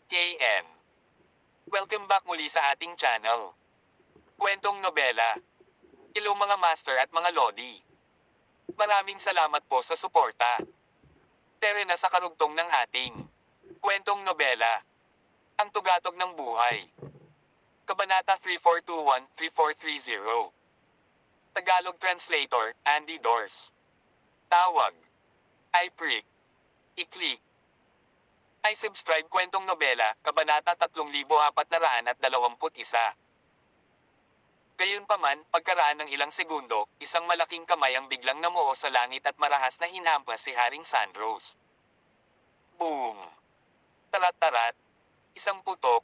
KN. Welcome back muli sa ating channel. Kwentong Nobela. Hello mga master at mga lodi. Maraming salamat po sa suporta. Tere na sa karugtong ng ating Kwentong Nobela. Ang Tugatog ng Buhay. Kabanata 3421-3430. Tagalog Translator, Andy Dors. Tawag. I-prick. I-click. I subscribe Kwentong Nobela, Kabanata 3421. Gayunpaman, pagkaraan ng ilang segundo, isang malaking kamay ang biglang namuo sa langit at marahas na hinampas si Haring Sandros. Boom! Tarat-tarat. Isang putok.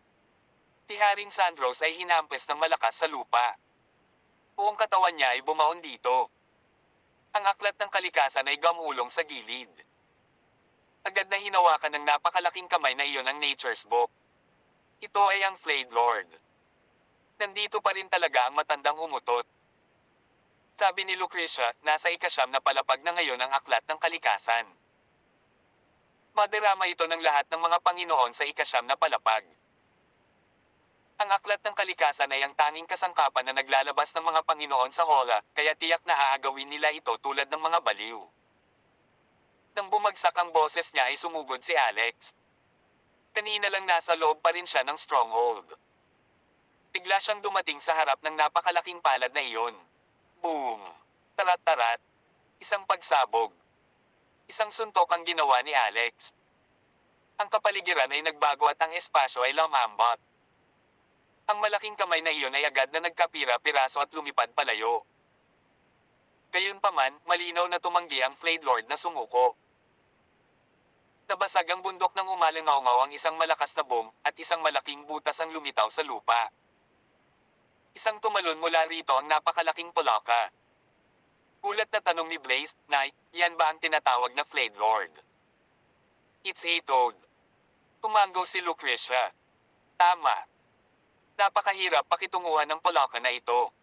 Si Haring Sandros ay hinampas ng malakas sa lupa. Buong katawan niya ay bumaon dito. Ang aklat ng kalikasan ay gamulong sa gilid. Agad na hinawakan ng napakalaking kamay na iyon ang Nature's Book. Ito ay ang Flayed Lord. Nandito pa rin talaga ang matandang umutot. Sabi ni Lucrecia, nasa ikasyam na palapag na ngayon ang aklat ng kalikasan. Madarama ito ng lahat ng mga Panginoon sa ikasyam na palapag. Ang aklat ng kalikasan ay ang tanging kasangkapan na naglalabas ng mga Panginoon sa hola, kaya tiyak na aagawin nila ito tulad ng mga baliw. Nang bumagsak ang boses niya ay sumugod si Alex. Kanina lang nasa loob pa rin siya ng stronghold. Bigla siyang dumating sa harap ng napakalaking palad na iyon. Boom! Tarat-tarat. Isang pagsabog. Isang suntok ang ginawa ni Alex. Ang kapaligiran ay nagbago at ang espasyo ay lumambot. Ang malaking kamay na iyon ay agad na nagkapira-piraso at lumipad palayo. Gayunpaman, malinaw na tumanggi ang Flayed Lord na sumuko. Nabasag ang bundok ng umalangaw-ngaw ang isang malakas na boom, at isang malaking butas ang lumitaw sa lupa. Isang tumalon mula rito ang napakalaking pulaka. Gulat na tanong ni Blaze, Knight, yan ba ang tinatawag na Flayed Lord? It's a toad. Tumango si Lucrecia. Tama. Napakahirap pakitunguhan ng pulaka na ito.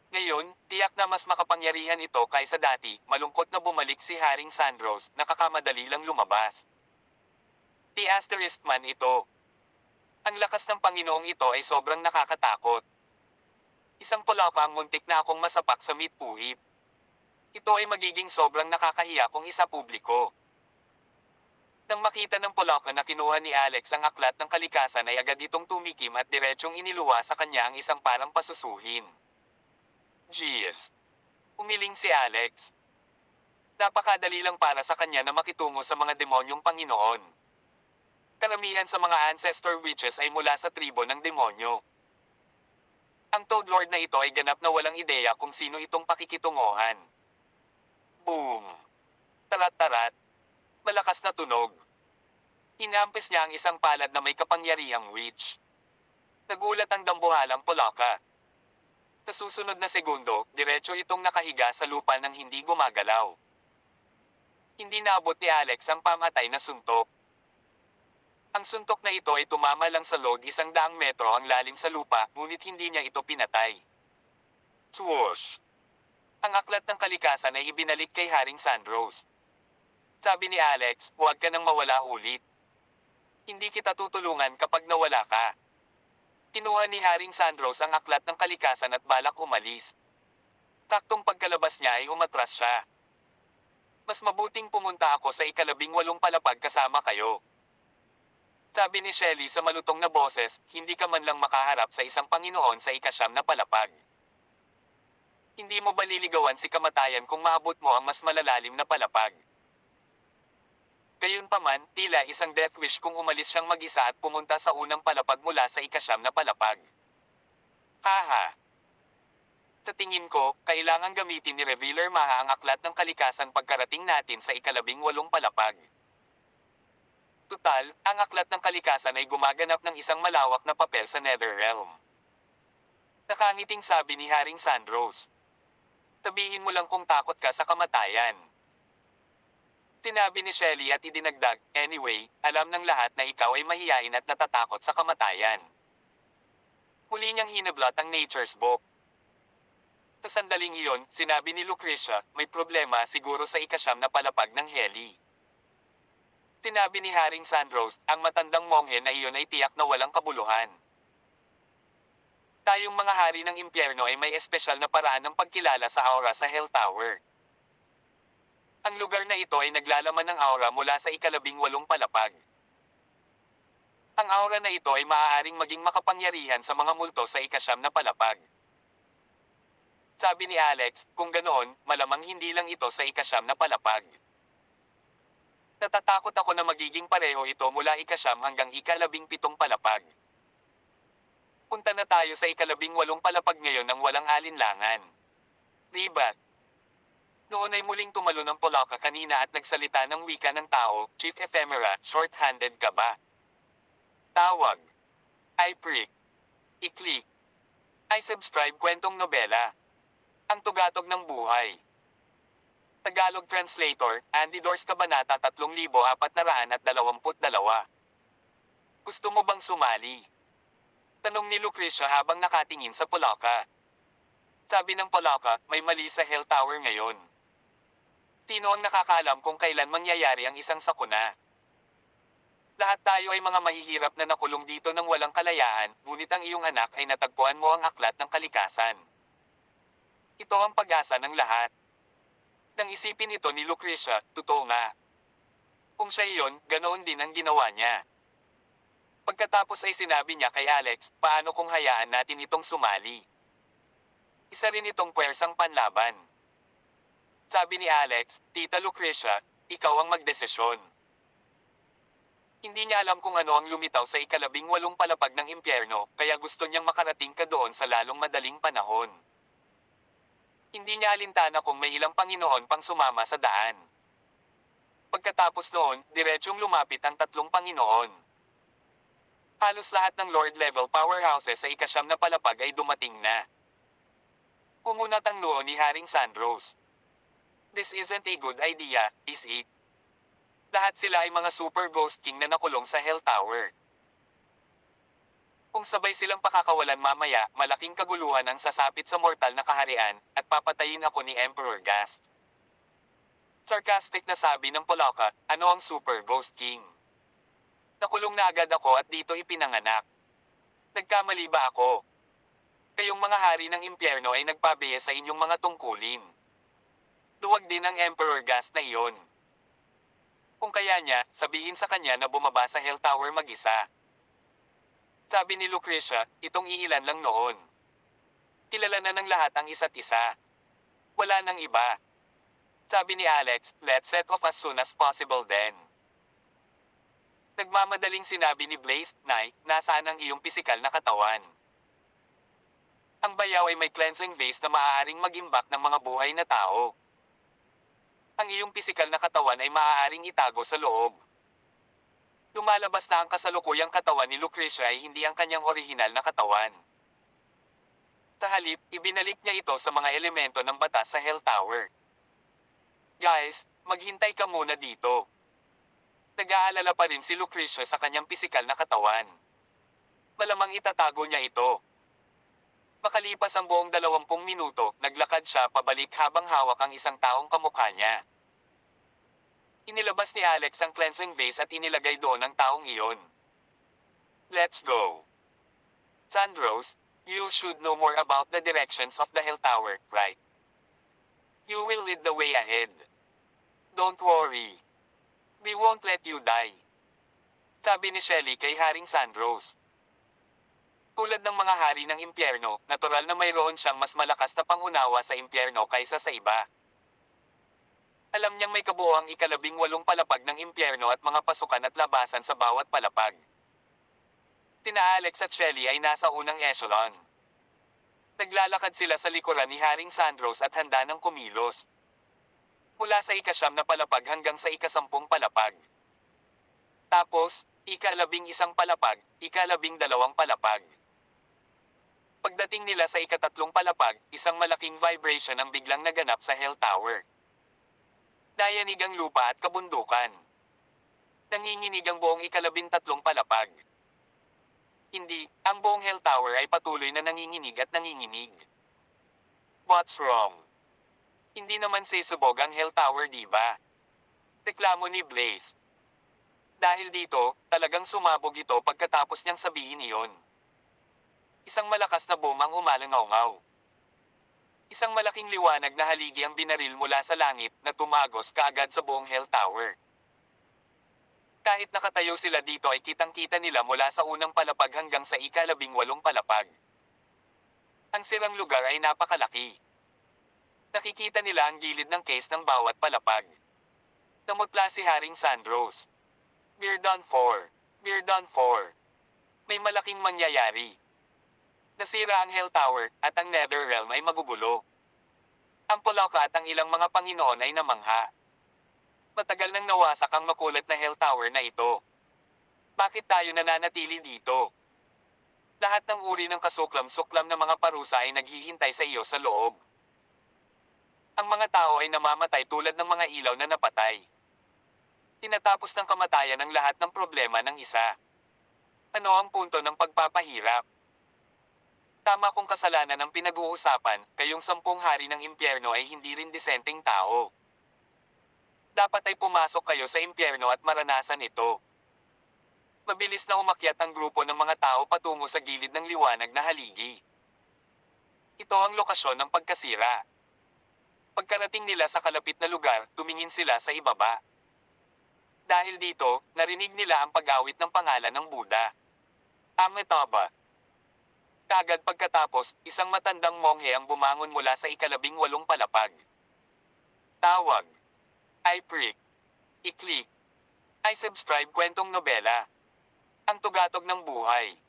Ngayon, tiyak na mas makapangyarihan ito kaysa dati, malungkot na bumalik si Haring Sandros, nakakamadali lang lumabas. The Asterisk man ito. Ang lakas ng Panginoong ito ay sobrang nakakatakot. Isang pulaka ang muntik na akong masapak sa meat-puhip. Ito ay magiging sobrang nakakahiya kung isa publiko. Nang makita ng pulaka na kinuha ni Alex ang aklat ng kalikasan ay agad itong tumikim at diretsyong iniluwa sa kanya ang isang parang pasusuhin. Jeez! Umiling si Alex. Napakadali lang para sa kanya na makitungo sa mga demonyong Panginoon. Karamihan sa mga ancestor witches ay mula sa tribo ng demonyo. Ang Toad Lord na ito ay ganap na walang ideya kung sino itong pakikitunguhan. Boom! Tarat-tarat. Malakas na tunog. Hinampis niya ang isang palad na may kapangyarihang witch. Nagulat ang dambuhalang pulaka. Sa susunod na segundo, diretso itong nakahiga sa lupa nang hindi gumagalaw. Hindi naabot ni Alex ang pamatay na suntok. Ang suntok na ito ay tumama lang sa loob 100 metro ang lalim sa lupa, ngunit hindi niya ito pinatay. Swoosh! Ang aklat ng kalikasan ay ibinalik kay Haring Sandros. Sabi ni Alex, huwag ka nang mawala ulit. Hindi kita tutulungan kapag nawala ka. Kinuha ni Haring Sandros ang aklat ng kalikasan at balak umalis. Taktong pagkalabas niya ay umatras siya. Mas mabuting pumunta ako sa 18 palapag kasama kayo. Sabi ni Shelly sa malutong na boses, hindi ka man lang makaharap sa isang Panginoon sa 9 na palapag. Hindi mo ba liligawan si kamatayan kung maabot mo ang mas malalalim na palapag? Gayunpaman, tila isang death wish kung umalis siyang mag-isa at pumunta sa unang palapag mula sa 9 na palapag. Haha! Sa tingin ko, kailangan gamitin ni Revealer Maha ang aklat ng kalikasan pagkarating natin sa 18 palapag. Tutal, ang aklat ng kalikasan ay gumaganap ng isang malawak na papel sa Netherrealm. Nakangiting sabi ni Haring Sandros. Sabihin mo lang kung takot ka sa kamatayan. Tinabi ni Shelly at idinagdag, anyway, alam ng lahat na ikaw ay mahiyain at natatakot sa kamatayan. Muli niyang hinablot ang Nature's Book. Sa sandaling iyon, sinabi ni Lucrecia, may problema siguro sa 9 na palapag ng heli. Tinabi ni Haring Sandros, ang matandang monghe na iyon ay tiyak na walang kabuluhan. Tayong mga hari ng impyerno ay may espesyal na paraan ng pagkilala sa aura sa Hell Tower. Ang lugar na ito ay naglalaman ng aura mula sa ika-18 palapag. Ang aura na ito ay maaaring maging makapangyarihan sa mga multo sa ika-9 na palapag. Sabi ni Alex, kung ganoon, malamang hindi lang ito sa ika-9 na palapag. Natatakot ako na magiging pareho ito mula ika-9 hanggang ika-17 palapag. Punta na tayo sa ika-18 palapag ngayon ng walang alinlangan. Ribat. Noon ay muling tumalo ng Polaka kanina at nagsalita ng wika ng tao, Chief Ephemera, short-handed ka ba? Tawag. I prick. I-click. I subscribe kwentong nobela. Ang tugatog ng buhay. Tagalog Translator, Andy Dors Kabanata 3422. Gusto mo bang sumali? Tanong ni Lucrecia habang nakatingin sa Polaka. Sabi ng Polaka, may mali sa Hell Tower ngayon. Sino ang nakakaalam kung kailan mangyayari ang isang sakuna? Lahat tayo ay mga mahihirap na nakulong dito ng walang kalayaan, ngunit ang iyong anak ay natagpuan mo ang aklat ng kalikasan. Ito ang pag-asa ng lahat. Nang isipin ito ni Lucrecia, totoo nga. Kung siya iyon, ganoon din ang ginawa niya. Pagkatapos ay sinabi niya kay Alex, paano kung hayaan natin itong sumali? Isa rin itong puwersang panlaban. Sabi ni Alex, Tita Lucrecia, ikaw ang magdesisyon. Hindi niya alam kung ano ang lumitaw sa ika-18 palapag ng impyerno, kaya gusto niyang makarating ka doon sa lalong madaling panahon. Hindi niya alintana kung may ilang Panginoon pang sumama sa daan. Pagkatapos noon, diretsyong lumapit ang 3 Panginoon. Halos lahat ng Lord level powerhouses sa ika-9 na palapag ay dumating na. Kumunat ang noo ni Haring Sandros. This isn't a good idea, is it? Lahat sila ay mga super ghost king na nakulong sa Hell Tower. Kung sabay silang pakakawalan mamaya, malaking kaguluhan ang sasapit sa mortal na kaharian, at papatayin ako ni Emperor Gast. Sarcastic na sabi ng Polaka, ano ang super ghost king? Nakulong na agad ako at dito ipinanganak. Nagkamali ba ako? Kayong mga hari ng impyerno ay nagpabiye sa inyong mga tungkulin. Duwag din ang Emperor Gast na iyon. Kung kaya niya, sabihin sa kanya na bumaba sa Hell Tower mag-isa. Sabi ni Lucrecia, itong iilan lang noon. Kilala na ng lahat ang isa't isa. Wala nang iba. Sabi ni Alex, let's set off as soon as possible then. Nagmamadaling sinabi ni Blaze, Nay, nasaan ang iyong pisikal na katawan? Ang bayaw ay may cleansing vase na maaaring mag-imbak ng mga buhay na tao. Ang iyong pisikal na katawan ay maaaring itago sa loob. Lumalabas na ang kasalukuyang katawan ni Lucrecia ay hindi ang kanyang orihinal na katawan. Sa halip, ibinalik niya ito sa mga elemento ng batas sa Hell Tower. Guys, maghintay ka muna dito. Nag-aalala pa rin si Lucrecia sa kanyang pisikal na katawan. Malamang itatago niya ito. Makalipas ang buong 20 minuto, naglakad siya pabalik habang hawak ang isang taong kamukha niya. Inilabas ni Alex ang cleansing vase at inilagay doon ang taong iyon. Let's go. Sandros, you should know more about the directions of the Hell Tower, right? You will lead the way ahead. Don't worry. We won't let you die. Sabi ni Shelly kay Haring Sandros. Tulad ng mga hari ng impyerno, natural na mayroon siyang mas malakas na pangunawa sa impyerno kaysa sa iba. Alam niyang may kabuoang ika-18 palapag ng impyerno at mga pasukan at labasan sa bawat palapag. Tina Alex at Shelly ay nasa unang echelon. Naglalakad sila sa likuran ni Haring Sandros at handa ng kumilos. Mula sa ika-9 na palapag hanggang sa ika-10 palapag. Tapos, ika-11 palapag, ika-12 palapag. Pagdating nila sa ika-3 palapag, isang malaking vibration ang biglang naganap sa Hell Tower. Nayanig ang lupa at kabundukan. Nanginginig ang buong ika-13 palapag. Hindi, ang buong Hell Tower ay patuloy na nanginginig at nanginginig. What's wrong? Hindi naman sisubog ang Hell Tower, diba? Reklamo ni Blaze. Dahil dito, talagang sumabog ito pagkatapos niyang sabihin iyon. Isang malakas na boom ang umalangaw-ngaw. Isang malaking liwanag na haligi ang binaril mula sa langit na tumagos kaagad sa buong Hell Tower. Kahit nakatayo sila dito ay kitang-kita nila mula sa unang palapag hanggang sa ika-18 palapag. Ang sirang lugar ay napakalaki. Nakikita nila ang gilid ng case ng bawat palapag. Namutla si Haring Sandros. We're done for. We're done for. May malaking mangyayari. Nasira ang Hell Tower at ang Netherrealm ay magugulo. Ang Poloka at ang ilang mga Panginoon ay namangha. Matagal nang nawasak ang makulat na Hell Tower na ito. Bakit tayo nananatili dito? Lahat ng uri ng kasuklam-suklam na mga parusa ay naghihintay sa iyo sa loob. Ang mga tao ay namamatay tulad ng mga ilaw na napatay. Tinatapos ng kamatayan ang lahat ng problema ng isa. Ano ang punto ng pagpapahirap? Tama kung kasalanan ang pinag-uusapan, kayong 10 hari ng impyerno ay hindi rin disenteng tao. Dapat ay pumasok kayo sa impyerno at maranasan ito. Mabilis na umakyat ang grupo ng mga tao patungo sa gilid ng liwanag na haligi. Ito ang lokasyon ng pagkasira. Pagkarating nila sa kalapit na lugar, tumingin sila sa ibaba. Dahil dito, narinig nila ang pag-awit ng pangalan ng Buddha. Amitabha. Kaagad pagkatapos, isang matandang monghe ang bumangon mula sa ika-18 palapag. Tawag. I prick. I-click. I subscribe kwentong nobela. Ang tugatog ng buhay.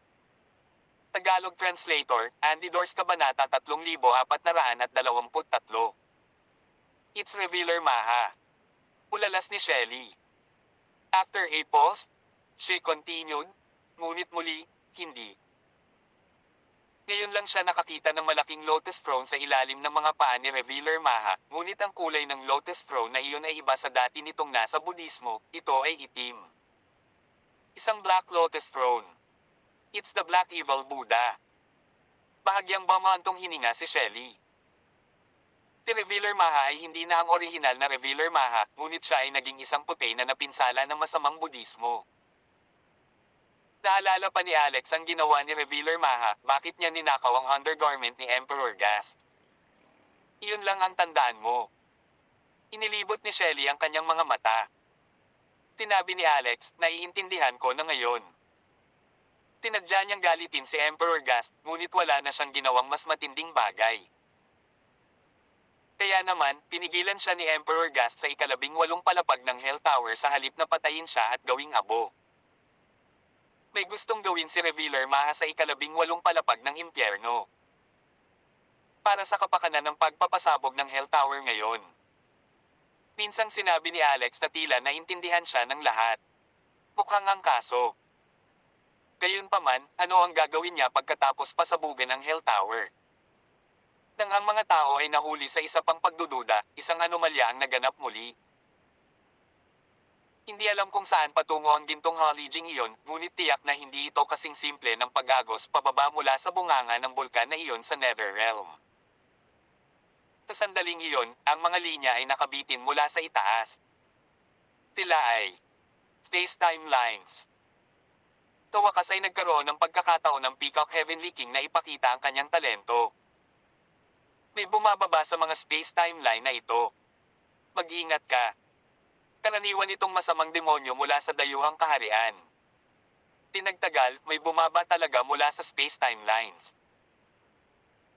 Tagalog Translator, Andy Dors Kabanata 3423. It's Revealer Maha. Ulalas ni Shelley. After a pause, she continued, ngunit muli, hindi. Ngayon lang siya nakakita ng malaking lotus throne sa ilalim ng mga paa ni Revealer Maha, ngunit ang kulay ng lotus throne na iyon ay iba sa dati nitong nasa Budismo, ito ay itim. Isang Black Lotus Throne. It's the Black Evil Buddha. Bahagyang bamantong hininga si Shelley. Si Revealer Maha ay hindi na ang orihinal na Revealer Maha, ngunit siya ay naging isang puti na napinsala ng masamang Budismo. Naalala pa ni Alex ang ginawa ni Revealer Maha, bakit niya ninakaw ang undergarment ni Emperor Gast. Iyon lang ang tandaan mo. Inilibot ni Shelley ang kanyang mga mata. Tinabi ni Alex, naiintindihan ko na ngayon. Tinadya niyang galitin si Emperor Gast, ngunit wala na siyang ginawang mas matinding bagay. Kaya naman, pinigilan siya ni Emperor Gast sa ika-18 palapag ng Hell Tower sa halip na patayin siya at gawing abo. May gustong gawin si Revealer Maha sa ika-18 palapag ng impyerno. Para sa kapakanan ng pagpapasabog ng Hell Tower ngayon. Minsang sinabi ni Alex na tila naintindihan siya ng lahat. Mukhang ang kaso. Gayunpaman, ano ang gagawin niya pagkatapos pasabugan ng Hell Tower? Nang ang mga tao ay nahuli sa isa pang pagdududa, isang anomalya ang naganap muli. Hindi alam kung saan patungo ang gintong halijing iyon, ngunit tiyak na hindi ito kasing simple ng pag-agos pababa mula sa bunganga ng bulkan na iyon sa Netherrealm. Sa sandaling iyon, ang mga linya ay nakabitin mula sa itaas. Tila ay space-time lines. Sa wakas ay nagkaroon ng pagkakataon ng Peacock Heavenly King na ipakita ang kanyang talento. May bumababa sa mga space-time line na ito. Mag-ingat ka. Karaniwan itong masamang demonyo mula sa dayuhang kaharian. Tinagtagal, may bumaba talaga mula sa space-time lines.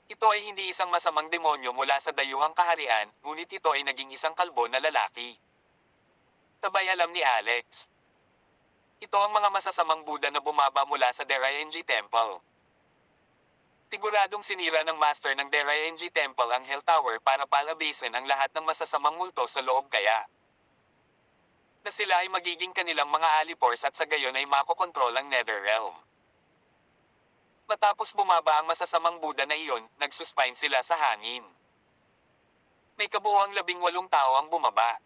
Ito ay hindi isang masamang demonyo mula sa dayuhang kaharian, ngunit ito ay naging isang kalbo na lalaki. Sabay alam ni Alex. Ito ang mga masasamang Buddha na bumaba mula sa Derayenji Temple. Siguradong sinira ng master ng Derayenji Temple ang Hell Tower para palabasin ang lahat ng masasamang multo sa loob kaya. Na sila ay magiging kanilang mga alipors at sa gayon ay makokontrol ang Netherrealm. Matapos bumaba ang masasamang Buddha na iyon, nagsuspine sila sa hangin. May kabuuang 18 tao ang bumaba.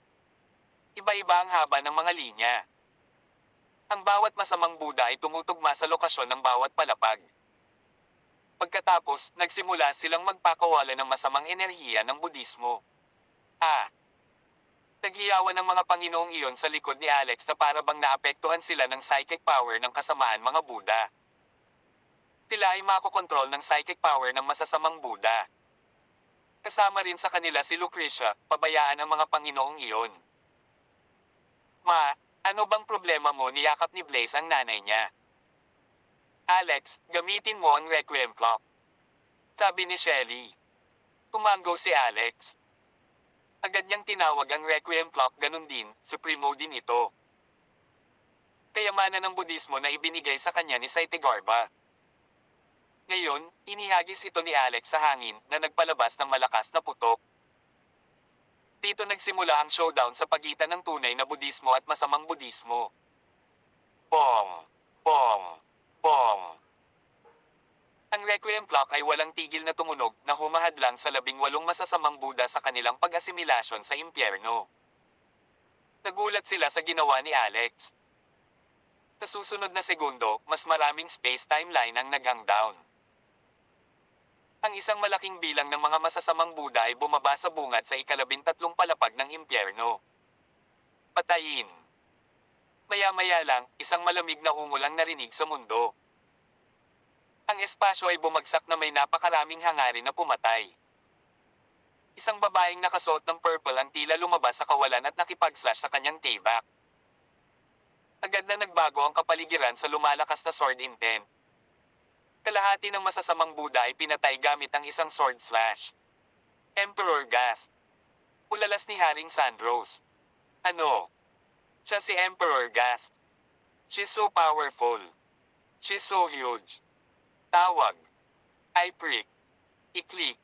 Iba-iba ang haba ng mga linya. Ang bawat masamang Buddha ay tumutugma sa lokasyon ng bawat palapag. Pagkatapos, nagsimula silang magpakawala ng masamang enerhiya ng Budismo. Naghiyawan ng mga Panginoong iyon sa likod ni Alex na para bang naapektuhan sila ng psychic power ng kasamaan mga Buddha. Sila ay makokontrol ng psychic power ng masasamang Buddha. Kasama rin sa kanila si Lucretia, pabayaan ang mga Panginoong iyon. Ma, ano bang problema mo? Niyakap ni Blaze ang nanay niya. Alex, gamitin mo ang Requiem Clock. Sabi ni Shelly. Tumango si Alex. Agad niyang tinawag ang Requiem Clock, ganun din, Supremo din ito. Kayamanan ng Budismo na ibinigay sa kanya ni Saitigarba. Ngayon, inihagis ito ni Alex sa hangin na nagpalabas ng malakas na putok. Dito nagsimula ang showdown sa pagitan ng tunay na Budismo at masamang Budismo. Pong! Pong! Pong! Ang Requiem Clock ay walang tigil na tumunog na humahadlang sa 18 masasamang Buddha sa kanilang pag-asimilasyon sa impyerno. Nagulat sila sa ginawa ni Alex. Sa susunod na segundo, mas maraming space timeline ang naghangdown. Ang isang malaking bilang ng mga masasamang Buddha ay bumaba sa bungad sa 13 palapag ng impyerno. Patayin. Maya-maya lang, isang malamig na ungol ang narinig sa mundo. Ang espasyo ay bumagsak na may napakaraming hangarin na pumatay. Isang babaeng nakasuot ng purple ang tila lumabas sa kawalan at nakipag-slash sa kanyang tibak. Agad na nagbago ang kapaligiran sa lumalakas na sword intent. Kalahati ng masasamang Buddha ay pinatay gamit ang isang sword slash. Emperor Gast. Ulalas ni Haring Sandros. Ano? Siya si Emperor Gast. She's so powerful. She's so huge. Tawag. I prick. I-click.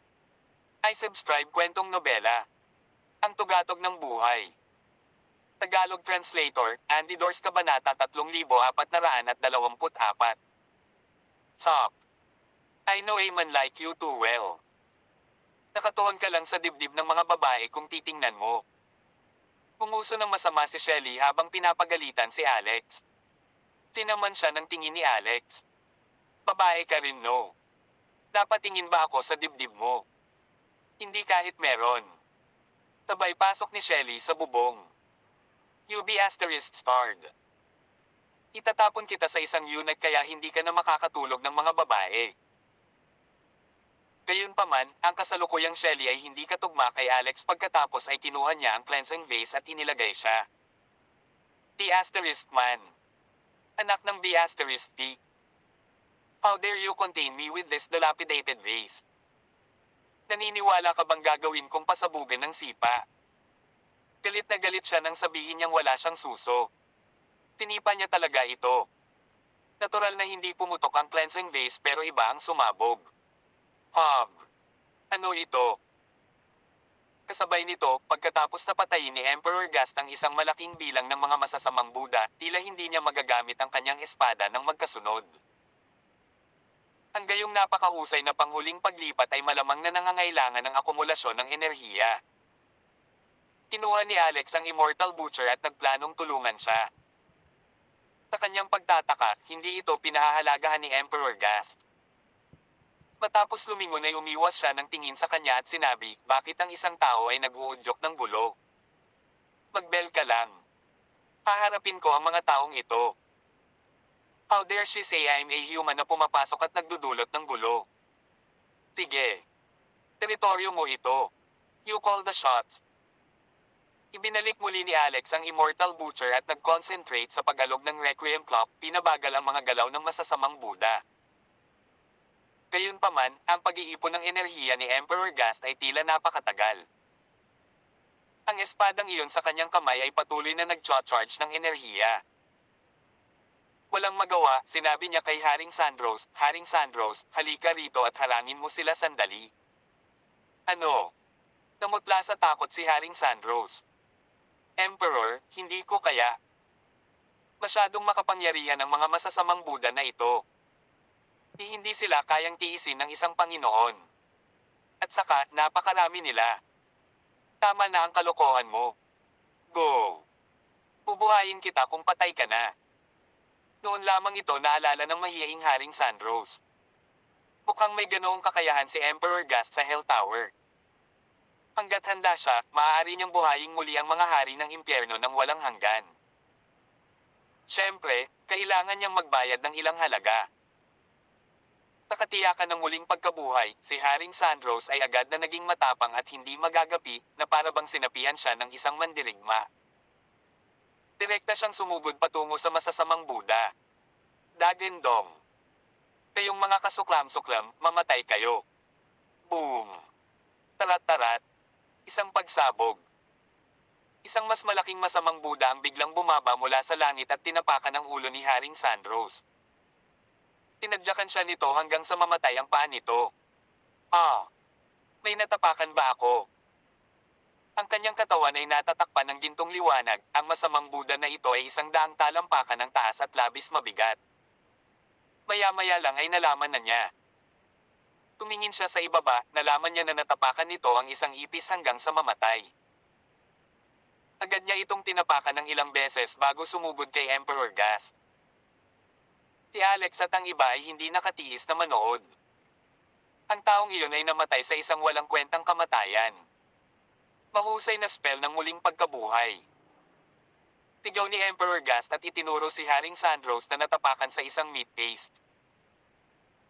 I subscribe kwentong nobela. Ang tugatog ng buhay. Tagalog Translator, Andy Dors Kabanata 3424. Top. I know a man like you too well. Nakatuon ka lang sa dibdib ng mga babae kung titingnan mo. Pumuso ng masama si Shelly habang pinapagalitan si Alex. Tinaman siya ng tingin ni Alex. Babae ka rin, no? Dapat tingin ba ako sa dibdib mo? Hindi kahit meron. Sabay pasok ni Shelly sa bubong. UB asterisk starred. Itatapon kita sa isang unit kaya hindi ka na makakatulog ng mga babae. Gayunpaman, ang kasalukuyang Shelly ay hindi katugma kay Alex pagkatapos ay kinuha niya ang cleansing vase at inilagay siya. T asterisk man. Anak ng B asterisk T. How dare you contain me with this dilapidated vase? Naniniwala ka bang gagawin kong pasabugan ng sipa? Galit na galit siya nang sabihin niyang wala siyang suso. Tinipa niya talaga ito. Natural na hindi pumutok ang cleansing vase pero iba ang sumabog. Ano ito? Kasabay nito, pagkatapos na patayin ni Emperor Gast ang isang malaking bilang ng mga masasamang Buddha, tila hindi niya magagamit ang kanyang espada ng magkasunod. Ang gayong napakahusay na panghuling paglipat ay malamang na nangangailangan ng akumulasyon ng enerhiya. Kinuha ni Alex ang Immortal Butcher at nagplanong tulungan siya. Sa kanyang pagtataka, hindi ito pinahahalagahan ni Emperor Gast. Matapos lumingon ay umiwas siya ng tingin sa kanya at sinabi, bakit ang isang tao ay nag-uudyok ng gulo? Magbel ka lang. Haharapin ko ang mga taong ito. How dare she say I'm a human na pumapasok at nagdudulot ng gulo? Sige. Teritoryo mo ito. You call the shots. Ibinalik muli ni Alex ang Immortal Butcher at nag-concentrate sa pagalog ng Requiem Clock, pinabagal ang mga galaw ng masasamang Buddha. Gayunpaman, ang pag-iipon ng enerhiya ni Emperor Gast ay tila napakatagal. Ang espadang iyon sa kanyang kamay ay patuloy na nag-charge ng enerhiya. Walang magawa, sinabi niya kay Haring Sandros, Haring Sandros, halika rito at harangin mo sila sandali. Ano? Namutla sa takot si Haring Sandros. Emperor, hindi ko kaya. Masyadong makapangyarihan ang mga masasamang Buddha na ito. Hindi sila kayang tiisin ng isang Panginoon. At saka, napakarami nila. Tama na ang kalokohan mo. Go! Bubuhayin kita kung patay ka na. Noon lamang ito naalala ng mahiyaing Haring Sandros. Mukhang may ganoong kakayahan si Emperor Gast sa Hell Tower. Hangga't handa siya, maaari niyang buhayin muli ang mga hari ng impyerno ng walang hanggan. Siyempre, kailangan niyang magbayad ng ilang halaga. Sa katiyakan ng muling pagkabuhay, si Haring Sandros ay agad na naging matapang at hindi magagapi na para bang sinapian siya ng isang mandirigma. Direkta siyang sumugod patungo sa masasamang Buda. Dagendong. Kayong mga kasuklam-suklam, mamatay kayo. Boom! Tarat-tarat. Isang pagsabog. Isang mas malaking masamang Buda ang biglang bumaba mula sa langit at tinapakan ang ulo ni Haring Sandros. Tinadyakan siya nito hanggang sa mamatay ang paa nito. May natapakan ba ako? Ang kanyang katawan ay natatakpan ng gintong liwanag, ang masamang Buda na ito ay isang daang talampakan ng taas at labis mabigat. Maya-maya lang ay nalaman na niya. Tumingin siya sa ibaba, nalaman niya na natapakan nito ang isang ipis hanggang sa mamatay. Agad niya itong tinapakan ng ilang beses bago sumugod kay Emperor Gast. Si Alex at ang iba ay hindi nakatiis na manood. Ang taong iyon ay namatay sa isang walang kwentang kamatayan. Mahusay na spell ng muling pagkabuhay. Tigaw ni Emperor Gast at itinuro si Haring Sandros na natapakan sa isang meat paste.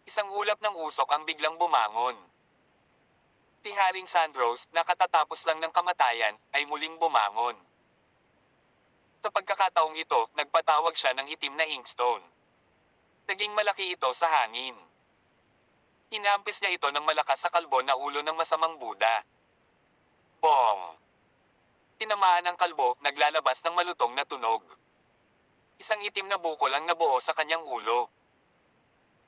Isang ulap ng usok ang biglang bumangon. Si Haring Sandros, nakatatapos lang ng kamatayan, ay muling bumangon. Sa pagkakataong ito, nagpatawag siya ng itim na inkstone. Naging malaki ito sa hangin. Inampis niya ito ng malakas sa kalbo na ulo ng masamang Buda. Bong! Tinamaan ng kalbo, naglalabas ng malutong na tunog. Isang itim na bukol ang nabuo sa kanyang ulo.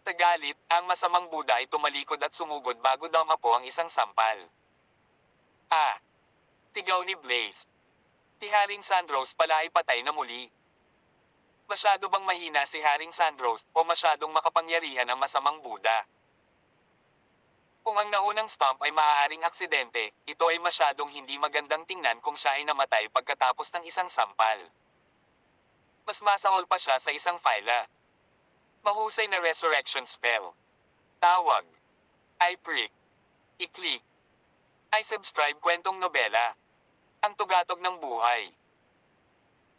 Sa galit, ang masamang Buda ay tumalikod at sumugod bago damapo ang isang sampal. Tigaw ni Blaze. Si Haring Sandros pala ay patay na muli. Masyado bang mahina si Haring Sandros o masyadong makapangyarihan ang masamang Buda? Kung ang naunang stomp ay maaaring aksidente, ito ay masyadong hindi magandang tingnan kung siya ay namatay pagkatapos ng isang sampal. Mas masahol pa siya sa isang phyla. Mahusay na resurrection spell. Tawag. I-prick. I-click. I-subscribe kwentong nobela. Ang tugatog ng buhay.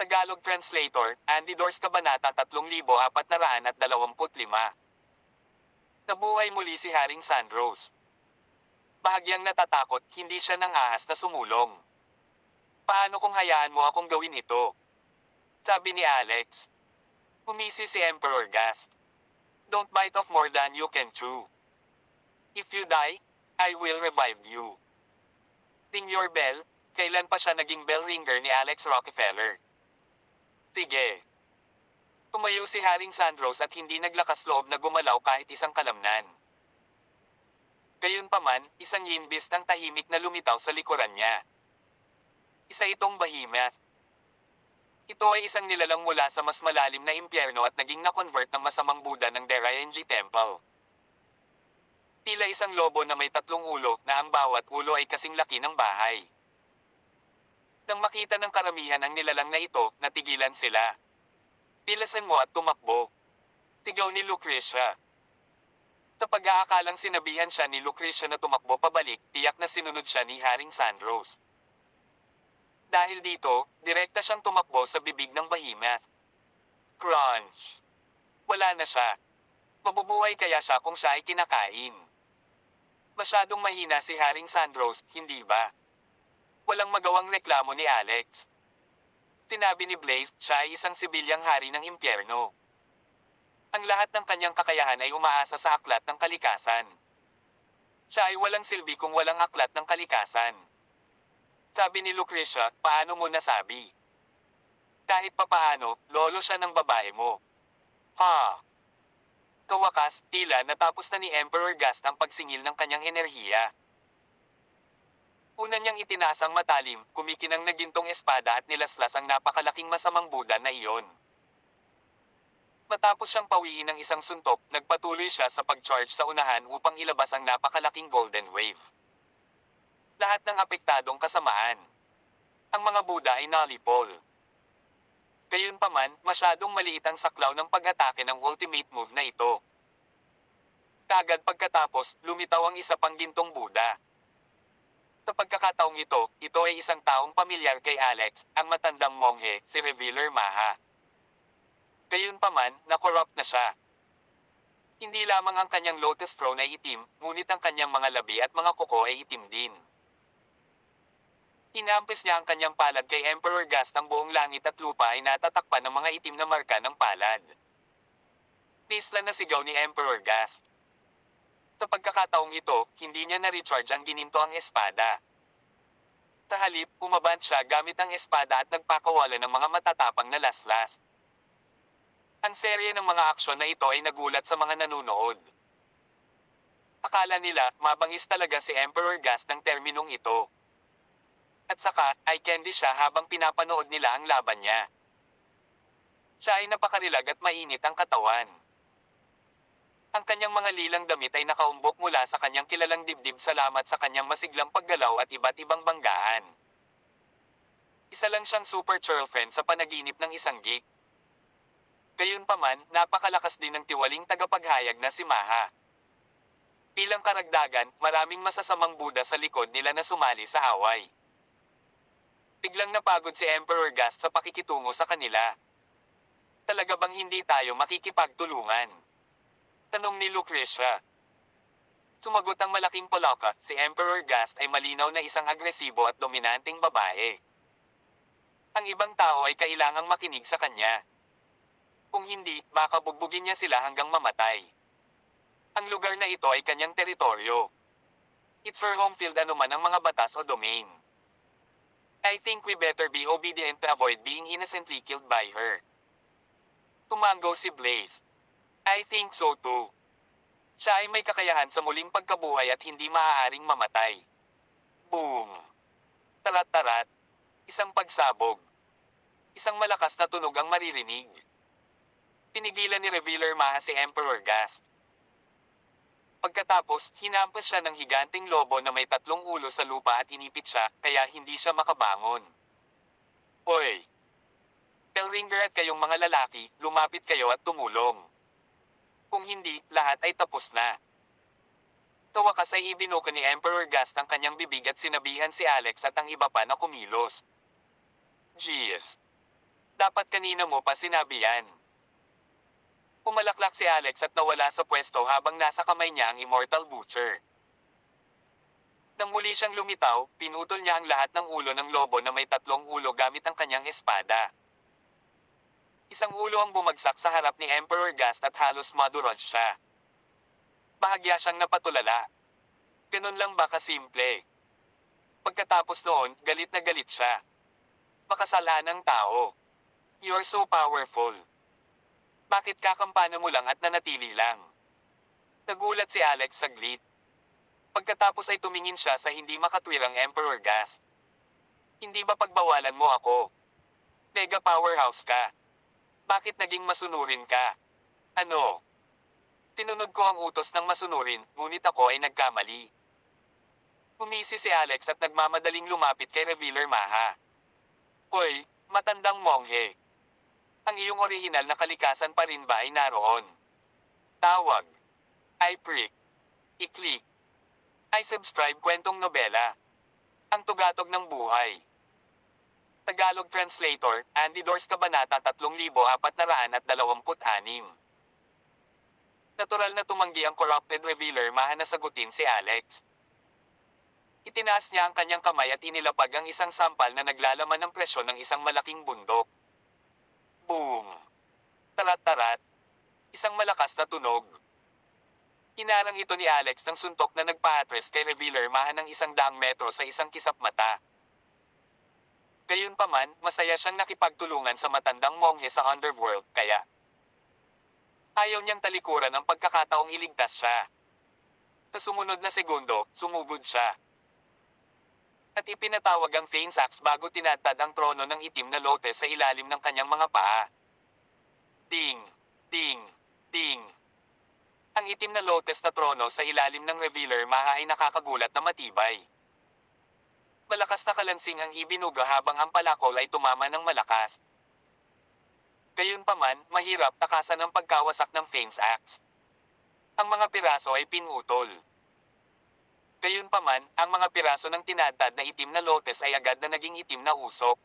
Tagalog Translator, Andy Dors Kabanata 3425. Nabuhay muli si Haring Sandros. Bahagyang natatakot, hindi siya nang ahas na sumulong. Paano kung hayaan mo akong gawin ito? Sabi ni Alex. Humisi si Emperor Gast. Don't bite off more than you can chew. If you die, I will revive you. Ding your bell, kailan pa siya naging bell ringer ni Alex Rockefeller? Sige. Tumayo si Haring Sandros at hindi naglakas loob na gumalaw kahit isang kalamnan. Gayunpaman, isang yinbis ng tahimik na lumitaw sa likuran niya. Isa itong behemoth. Ito ay isang nilalang mula sa mas malalim na impyerno at naging na-convert ng masamang Buda ng Derayenji Temple. Tila isang lobo na may 3 ulo na ang bawat ulo ay kasing laki ng bahay. Nang makita ng karamihan ang nilalang na ito, natigilan sila. Pilasan mo at tumakbo. Tigaw ni Lucrecia. Sa pag-aakalang sinabihan siya ni Lucrecia na tumakbo pabalik, tiyak na sinunod siya ni Haring Sandros. Dahil dito, direkta siyang tumakbo sa bibig ng behemoth. Crunch! Wala na siya. Mabubuhay kaya siya kung siya ay kinakain. Masyadong mahina si Haring Sandros, hindi ba? Walang magawang reklamo ni Alex. Sinabi ni Blaze, siya ay isang sibilyang hari ng impyerno. Ang lahat ng kanyang kakayahan ay umaasa sa aklat ng kalikasan. Siya ay walang silbi kung walang aklat ng kalikasan. Sabi ni Lucrecia, paano mo nasabi? Kahit papaano, lolo siya ng babae mo. Kawakas, tila natapos na ni Emperor Gast ang pagsingil ng kanyang enerhiya. Una niyang itinaas ang matalim, kumikinang na gintong espada at nilaslas ang napakalaking masamang Buda na iyon. Matapos siyang pawiin ng isang suntok, nagpatuloy siya sa pag-charge sa unahan upang ilabas ang napakalaking golden wave. Lahat ng apektadong kasamaan. Ang mga Buda ay nalipol. Gayunpaman, masyadong maliit ang saklaw ng pag-atake ng ultimate move na ito. Kaagad pagkatapos, lumitaw ang isa pang gintong Buda. Sa pagkakataong ito ay isang taong pamilyar kay Alex, ang matandang monghe, si Revealer Maha. Gayunpaman, na-corrupt na siya. Hindi lamang ang kanyang lotus throne ay itim, ngunit ang kanyang mga labi at mga kuko ay itim din. Inampis niya ang kanyang palad kay Emperor Gast, ang buong langit at lupa ay natatakpan ng mga itim na marka ng palad. Tisla na sigaw ni Emperor Gast. Sa pagkakataong ito, hindi niya na-recharge ang gininto ang espada. Sa halip, umabant siya gamit ang espada at nagpakawala ng mga matatapang na laslas. Ang serye ng mga aksyon na ito ay nagulat sa mga nanunood. Akala nila, mabangis talaga si Emperor Gast ng terminong ito. At saka, eye candy siya habang pinapanood nila ang laban niya. Siya ay napakarilag at mainit ang katawan. Ang kanyang mga lilang damit ay nakaumbok mula sa kanyang kilalang dibdib salamat sa kanyang masiglang paggalaw at iba't ibang banggaan. Isa lang siyang super girlfriend sa panaginip ng isang geek. Gayunpaman, napakalakas din ng tiwaling tagapaghayag na si Maha. Bilang karagdagan, maraming masasamang Buddha sa likod nila na sumali sa away. Biglang napagod si Emperor Gast sa pakikitungo sa kanila. Talaga bang hindi tayo makikipagtulungan? Tanong ni Lucretia. Sumagot ang malaking Polaka, si Emperor Gast ay malinaw na isang agresibo at dominanteng babae. Ang ibang tao ay kailangang makinig sa kanya. Kung hindi, baka bugbugin niya sila hanggang mamatay. Ang lugar na ito ay kanyang teritoryo. It's her home field anuman ang mga batas o domain. I think we better be obedient to avoid being innocently killed by her. Tumango si Blaze. I think so too. Siya ay may kakayahan sa muling pagkabuhay at hindi maaaring mamatay. Boom! Tarat-tarat. Isang pagsabog. Isang malakas na tunog ang maririnig. Tinigilan ni Revealer Maha si Emperor Gast. Pagkatapos, hinampas siya ng higanting lobo na may 3 ulo sa lupa at inipit siya, kaya hindi siya makabangon. Hoy! Bellringer at kayong mga lalaki, lumapit kayo at tumulong. Kung hindi, lahat ay tapos na. Sa wakas ay ibinuka ni Emperor Gast ang kanyang bibig at sinabihan si Alex at ang iba pa na kumilos. Jeez! Dapat kanina mo pa sinabi yan. Pumalaklak si Alex at nawala sa pwesto habang nasa kamay niya ang Immortal Butcher. Nang muli siyang lumitaw, pinutol niya ang lahat ng ulo ng lobo na may 3 ulo gamit ang kanyang espada. Isang ulo ang bumagsak sa harap ni Emperor Gast at halos madurog siya. Bahagya siyang napatulala. Ganun lang ba kasimple? Pagkatapos noon, galit na galit siya. Makasalanang tao. You're so powerful. Bakit kakampana mo lang at nanatili lang? Nagulat si Alex saglit. Pagkatapos ay tumingin siya sa hindi makatwirang Emperor Gast. Hindi ba pagbawalan mo ako? Mega powerhouse ka. Bakit naging masunurin ka? Ano? Tinunod ko ang utos ng masunurin, ngunit ako ay nagkamali. Umisi si Alex at nagmamadaling lumapit kay Revealer Maha. Hoy, matandang monghe. Ang iyong orihinal na kalikasan pa rin ba ay naroon? Tawag. I-prick. I-click. I-subscribe kwentong nobela. Ang tugatog ng buhay. Tagalog Translator, Andy Dors Kabanata 3426. Natural na tumanggi ang corrupted Revealer Maha na sagutin si Alex. Itinaas niya ang kanyang kamay at inilapag ang isang sampal na naglalaman ng presyon ng isang malaking bundok. Boom! Tarat-tarat. Isang malakas na tunog. Inarang ito ni Alex ng suntok na nagpa-atres kay Revealer Maha ng 100 metro sa isang kisap mata. Gayunpaman, masaya siyang nakipagtulungan sa matandang monghe sa underworld, kaya ayaw niyang talikuran ang pagkakataong iligtas siya. Sa sumunod na segundo, sumugod siya. At ipinatawag ang Fane's Axe bago tinatad ang trono ng itim na lote sa ilalim ng kanyang mga paa. Ding! Ding! Ding! Ang itim na lotus na trono sa ilalim ng Revealer Maha ay nakakagulat na matibay. Malakas na kalansing ang ibinuga habang ang palakol ay tumama ng malakas. Gayunpaman, mahirap takasan ang pagkawasak ng Fane's Axe. Ang mga piraso ay pinutol. Gayunpaman, ang mga piraso ng tinadtad na itim na lotes ay agad na naging itim na usok.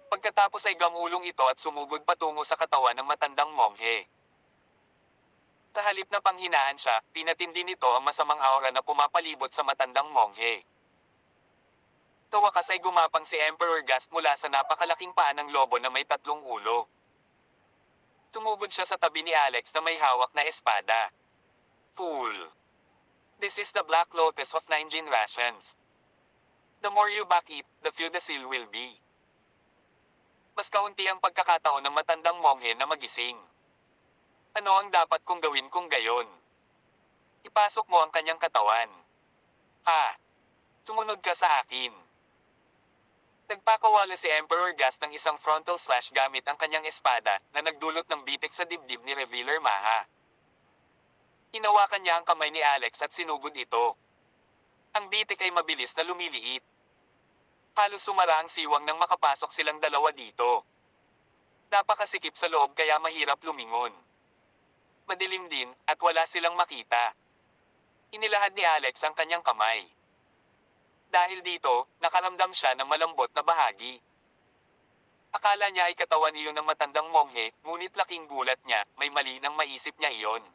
Pagkatapos ay gamulong ito at sumugod patungo sa katawan ng matandang monghe. Sa halip na panghinaan siya, pinatindi nito ang masamang aura na pumapalibot sa matandang monghe. Sa wakas ay gumapang si Emperor Gast mula sa napakalaking paa ng lobo na may 3 ulo. Tumugod siya sa tabi ni Alex na may hawak na espada. Fool. This is the Black Lotus of 9 generations. The more you back it, the few the seal will be. Mas kaunti ang pagkakataon ng matandang monghe na magising. Ano ang dapat kong gawin kung gayon? Ipasok mo ang kanyang katawan. Ha? Sumunod ka sa akin. Nagpakawala si Emperor Gast ng isang frontal slash gamit ang kanyang espada na nagdulot ng bitik sa dibdib ni Revealer Maha. Hinawakan niya ang kamay ni Alex at sinugod ito. Ang bitik ay mabilis na lumiliit. Halos sumara ang siwang nang makapasok silang dalawa dito. Napakasikip sa loob kaya mahirap lumingon. Madilim din at wala silang makita. Inilahad ni Alex ang kanyang kamay. Dahil dito, nakaramdam siya ng malambot na bahagi. Akala niya ay katawan iyon ng matandang monghe, ngunit laking gulat niya, may mali nang maisip niya iyon.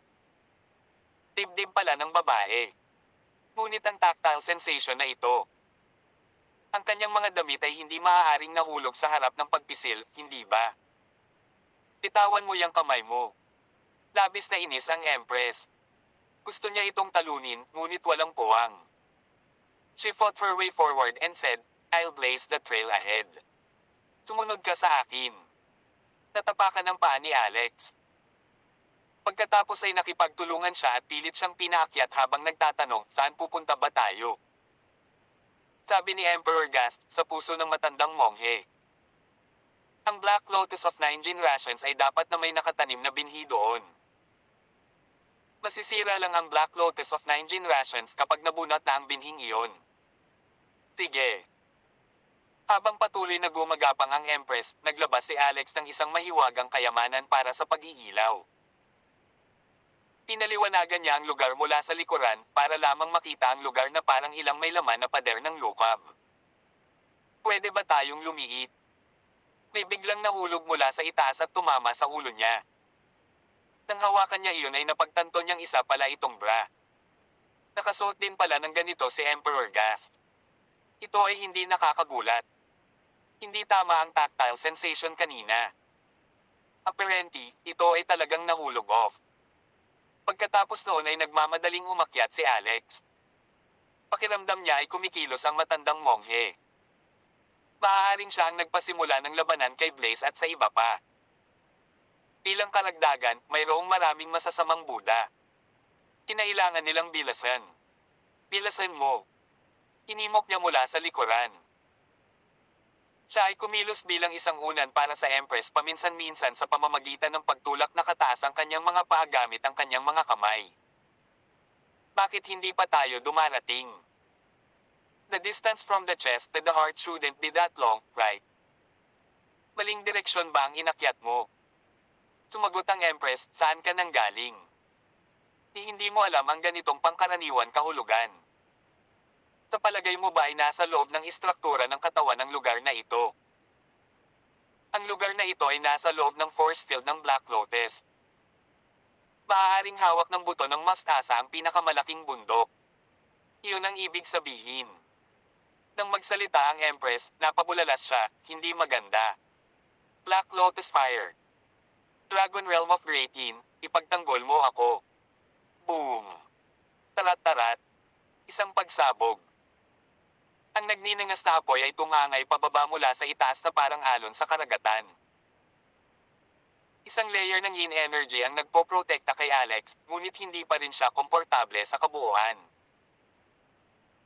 Dibdib pala ng babae. Ngunit ang tactile sensation na ito. Ang kanyang mga damit ay hindi maaaring nahulog sa harap ng pagpisil, hindi ba? Bitawan mo yung kamay mo. Labis na inis ang Empress. Gusto niya itong talunin, ngunit walang puwang. She fought her way forward and said, I'll blaze the trail ahead. Sumunod ka sa akin. Natapakan ng paa ni Alex. Pagkatapos ay nakipagtulungan siya at pilit siyang pinaakyat habang nagtatanong, saan pupunta ba tayo? Sabi ni Emperor Gast, sa puso ng matandang monghe. Ang Black Lotus of 9 generations ay dapat na may nakatanim na binhi doon. Masisira lang ang Black Lotus of 9 generations kapag nabunot na ang binhing iyon. Sige. Habang patuloy na gumagapang ang Empress, naglabas si Alex ng isang mahiwagang kayamanan para sa pag-iilaw. Pinaliwanagan niya ang lugar mula sa likuran para lamang makita ang lugar na parang ilang may laman na pader ng lukab. Pwede ba tayong lumiit? May biglang nahulog mula sa itaas at tumama sa ulo niya. Nang hawakan niya iyon ay napagtanto niyang isa pala itong bra. Nakasuot din pala ng ganito si Emperor Gast. Ito ay hindi nakakagulat. Hindi tama ang tactile sensation kanina. Apparently, ito ay talagang nahulog off. Pagkatapos noon ay nagmamadaling umakyat si Alex. Pakiramdam niya ay kumikilos ang matandang monghe. Maaaring siya ang nagpasimula ng labanan kay Blaze at sa iba pa. Bilang karagdagan, mayroong maraming masasamang Buddha. Kinailangan nilang bilasan. Bilasan mo. Inimok niya mula sa likuran. Siya ay kumilos bilang isang unan para sa Empress paminsan-minsan sa pamamagitan ng pagtulak na kataas ang kanyang mga paa gamit ang kanyang mga kamay. Bakit hindi pa tayo dumarating? The distance from the chest to the heart shouldn't be that long, right? Maling direksyon ba ang inakyat mo? Sumagot ang Empress, saan ka nang galing? Hindi mo alam ang ganitong pangkaraniwan kahulugan. Sa palagay mo ba ay nasa loob ng istruktura ng katawan ng lugar na ito? Ang lugar na ito ay nasa loob ng force field ng Black Lotus. Maaaring hawak ng buto ng mastasa ang pinakamalaking bundok. Iyon ang ibig sabihin. Nang magsalita ang Empress, napabulalas siya, hindi maganda. Black Lotus Fire. Dragon Realm of Greatin, ipagtanggol mo ako. Boom! Tarat-tarat. Isang pagsabog. Ang nagninangas na apoy ay tumangay pababa mula sa itaas na parang alon sa karagatan. Isang layer ng yin energy ang nagpoprotekta kay Alex, ngunit hindi pa rin siya komportable sa kabuuan.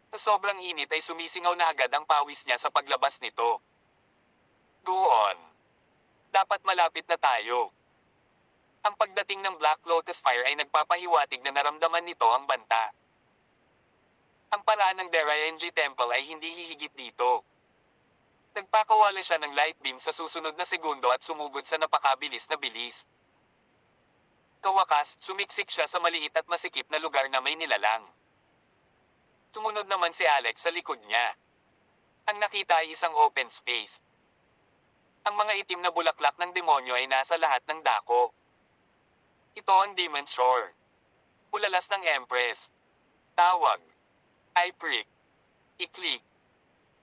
Sa sobrang init ay sumisingaw na agad ang pawis niya sa paglabas nito. Go on. Dapat malapit na tayo. Ang pagdating ng Black Lotus Fire ay nagpapahiwatig na naramdaman nito ang banta. Ang paraan ng Derayenji Temple ay hindi hihigit dito. Nagpakawala siya ng light beam sa susunod na segundo at sumugod sa napakabilis na bilis. Sa wakas, sumiksik siya sa maliit at masikip na lugar na may nilalang. Sumunod naman si Alex sa likod niya. Ang nakita ay isang open space. Ang mga itim na bulaklak ng demonyo ay nasa lahat ng dako. Ito ang Demon's Shore. Ulalas ng Empress. Tawag. I-prick. I-click.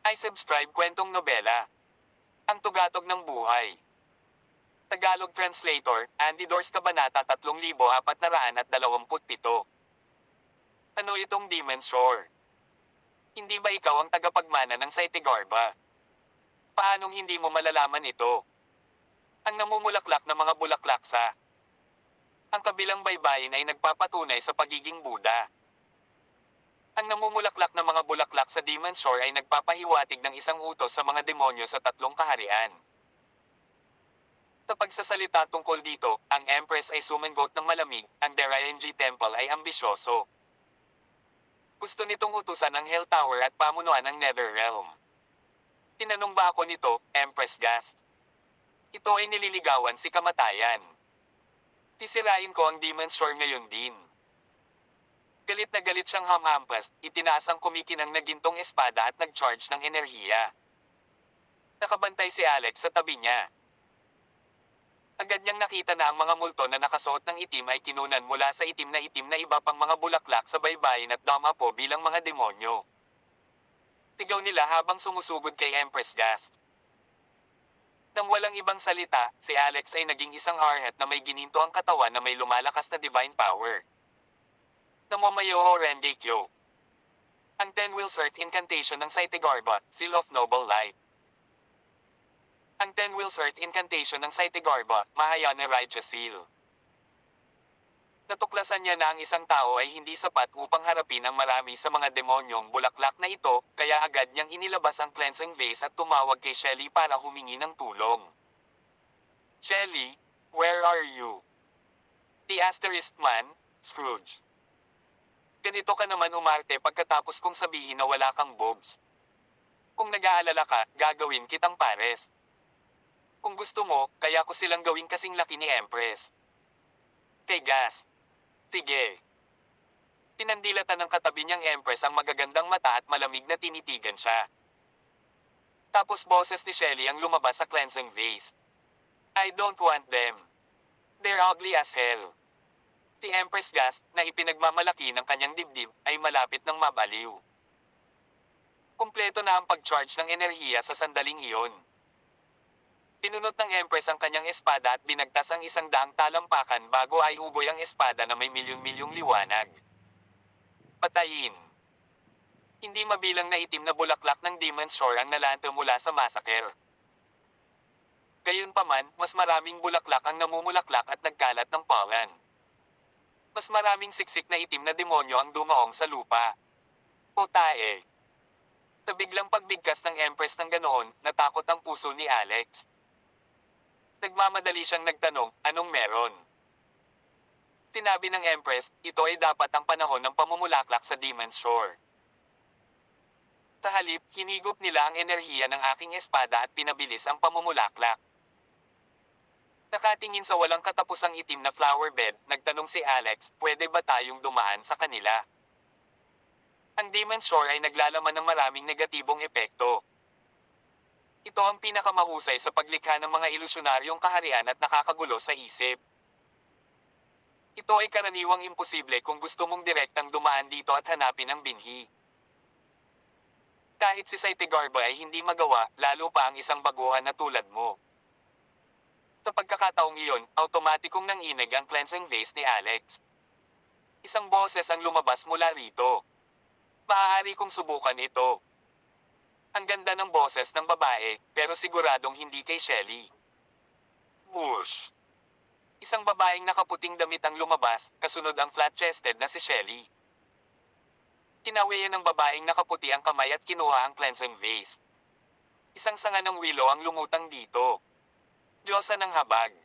I-subscribe kwentong nobela. Ang tugatog ng buhay. Tagalog Translator, Andy Dors Kabanata 3427. Ano itong Demon's Shore? Hindi ba ikaw ang tagapagmana ng Saitigarba? Paanong hindi mo malalaman ito? Ang namumulaklak na mga bulaklak sa ang kabilang baybayin ay nagpapatunay sa pagiging Buddha. Ang namumulaklak na mga bulaklak sa Demon's Shore ay nagpapahiwatig ng isang utos sa mga demonyo sa tatlong kaharian. Sa pagsasalita tungkol dito, ang Empress ay sumangot ng malamig, ang Deraenji Temple ay ambisyoso. Gusto nitong utusan ng Hell Tower at pamunuan ng Netherrealm. Tinanong ba ako nito, Empress Gast? Ito ay nililigawan si kamatayan. Sisirain ko ang Demon's Shore ngayon din. Galit na galit siyang hamhampas, itinaas ang kumikinang na gintong espada at nag-charge ng enerhiya. Nakabantay si Alex sa tabi niya. Agad niyang nakita na ang mga multo na nakasuot ng itim ay kinunan mula sa itim na iba pang mga bulaklak sa baybayin at damapo bilang mga demonyo. Tigaw nila habang sumusugod kay Empress Gast. Nang walang ibang salita, si Alex ay naging isang arhat na may gininto ang katawan na may lumalakas na divine power. Namamayoho Rendekyo. Ang Ten Wheels Earth Incantation ng Saitigarba, Seal of Noble Light. Ang Ten Wheels Earth Incantation ng Saitigarba, Mahayana Righteous Seal. Natuklasan niya na ang isang tao ay hindi sapat upang harapin ang marami sa mga demonyong bulaklak na ito, kaya agad niyang inilabas ang cleansing vase at tumawag kay Shelly para humingi ng tulong. Shelly, where are you? The Asterisk Man, Scrooge. Ganito ka naman umarte pagkatapos kong sabihin na wala kang boobs. Kung nag-aalala ka, gagawin kitang pares. Kung gusto mo, kaya ko silang gawing kasing laki ni Empress. Kay Gast. Sige. Pinandilatan ng katabi niyang Empress ang magagandang mata at malamig na tinitigan siya. Tapos boses ni Shelly ang lumabas sa cleansing vase. I don't want them. They're ugly as hell. Si Empress Gast, na ipinagmamalaki ng kanyang dibdib, ay malapit ng mabaliw. Kumpleto na ang pag-charge ng enerhiya sa sandaling iyon. Pinunot ng Empress ang kanyang espada at binagtas ang 100 talampakan bago ay ugoy ang espada na may milyon-milyong liwanag. Patayin. Hindi mabilang na itim na bulaklak ng Demon's Shore ang nalanto mula sa massacre. Gayunpaman, mas maraming bulaklak ang namumulaklak at nagkalat ng pollen. Mas maraming siksik na itim na demonyo ang dumaong sa lupa. O tae. Sa biglang pagbigkas ng Empress ng ganoon, natakot ang puso ni Alex. Nagmamadali siyang nagtanong, anong meron? Tinabi ng Empress, ito ay dapat ang panahon ng pamumulaklak sa Demon's Shore. Sa halip, hinigop nila ang enerhiya ng aking espada at pinabilis ang pamumulaklak. Nakatingin sa walang katapusang itim na flower bed, nagtanong si Alex, pwede ba tayong dumaan sa kanila? Ang Demon's Shore ay naglalaman ng maraming negatibong epekto. Ito ang pinakamahusay sa paglikha ng mga ilusyonaryong kaharian at nakakagulo sa isip. Ito ay karaniwang imposible kung gusto mong direktang dumaan dito at hanapin ang binhi. Kahit si Saitigarba ay hindi magawa, lalo pa ang isang baguhan na tulad mo. Sa pagkakataong iyon, automatikong nanginig ang cleansing vase ni Alex. Isang boses ang lumabas mula rito. Maaari kong subukan ito. Ang ganda ng boses ng babae, pero siguradong hindi kay Shelly. Whoosh! Isang babaeng nakaputing damit ang lumabas, kasunod ang flat-chested na si Shelly. Kinawian ng babaeng nakaputi ang kamay at kinuha ang cleansing vase. Isang sanga ng willow ang lumutang dito. Diyosa ng habag.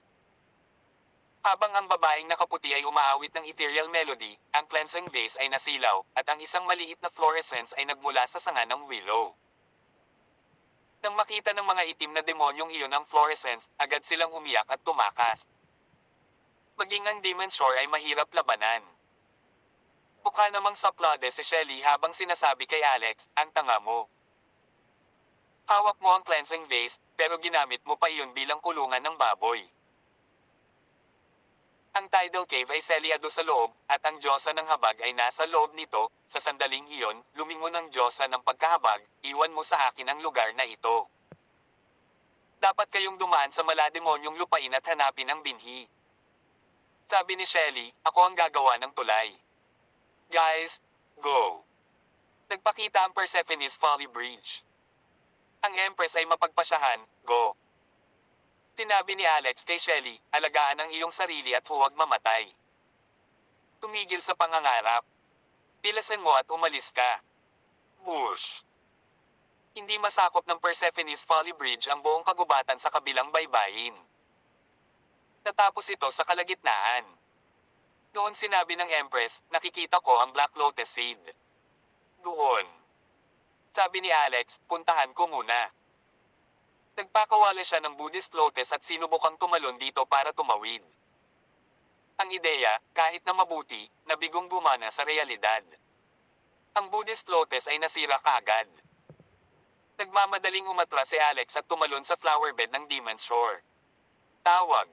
Habang ang babaeng nakaputi ay umaawit ng ethereal melody, ang cleansing vase ay nasilaw, at ang isang maliit na fluorescence ay nagmula sa sanga ng willow. Nang makita ng mga itim na demonyong iyon ang fluorescence, agad silang umiyak at tumakas. Maging ang Demon's Shore ay mahirap labanan. Mukha namang saplade si Shelly habang sinasabi kay Alex, ang tanga mo. Hawak mo ang cleansing vase, pero ginamit mo pa iyon bilang kulungan ng baboy. Ang tidal cave ay selyado sa loob, at ang diyosa ng habag ay nasa loob nito. Sa sandaling iyon, lumingon ang diyosa ng pagkahabag, iwan mo sa akin ang lugar na ito. Dapat kayong dumaan sa malademonyong lupain at hanapin ang binhi. Sabi ni Shelly, ako ang gagawa ng tulay. Guys, go! Nagpakita ang Persephone's Folly Bridge. Ang Empress ay mapagpasyahan, go! Tinabi ni Alex kay Shelly, alagaan ang iyong sarili at huwag mamatay. Tumigil sa pangangarap. Pilasan mo at umalis ka. Bush. Hindi masakop ng Persephone's Folly Bridge ang buong kagubatan sa kabilang baybayin. Natapos ito sa kalagitnaan. Noon sinabi ng Empress, nakikita ko ang Black Lotus Seed. Doon. Sabi ni Alex, puntahan ko muna. Nagpakawala siya ng Buddhist lotus at sinubukang tumalon dito para tumawid. Ang ideya, kahit na mabuti, nabigong gumana sa realidad. Ang Buddhist lotus ay nasira kaagad. Nagmamadaling umatras si Alex at tumalon sa flower bed ng Demon's Shore. Tawag.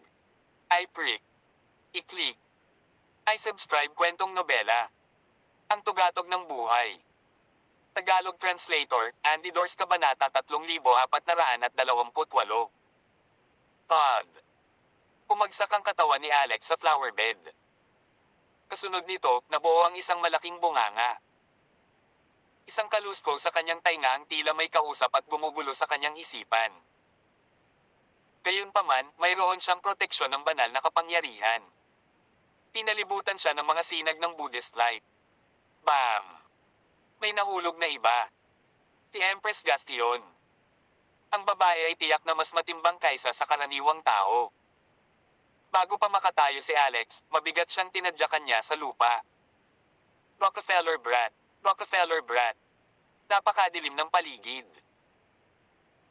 I-prick. I-click. I-subscribe kwentong nobela. Ang tugatog ng buhay. Tagalog Translator, Andy Dors Kabanata 3428. Todd. Pumagsak ang katawan ni Alex sa flower bed. Kasunod nito, nabuo ang isang malaking bunganga. Isang kalusko sa kanyang tainga ang tila may kausap at gumugulo sa kanyang isipan. Gayunpaman, mayroon siyang proteksyon ng banal na kapangyarihan. Pinalibutan siya ng mga sinag ng Buddhist light. Bam! May nahulog na iba. Si Empress Gastion. Ang babae ay tiyak na mas matimbang kaysa sa karaniwang tao. Bago pa makatayo si Alex, mabigat siyang tinadyakan niya sa lupa. Rockefeller Brat. Rockefeller Brat. Napakadilim ng paligid.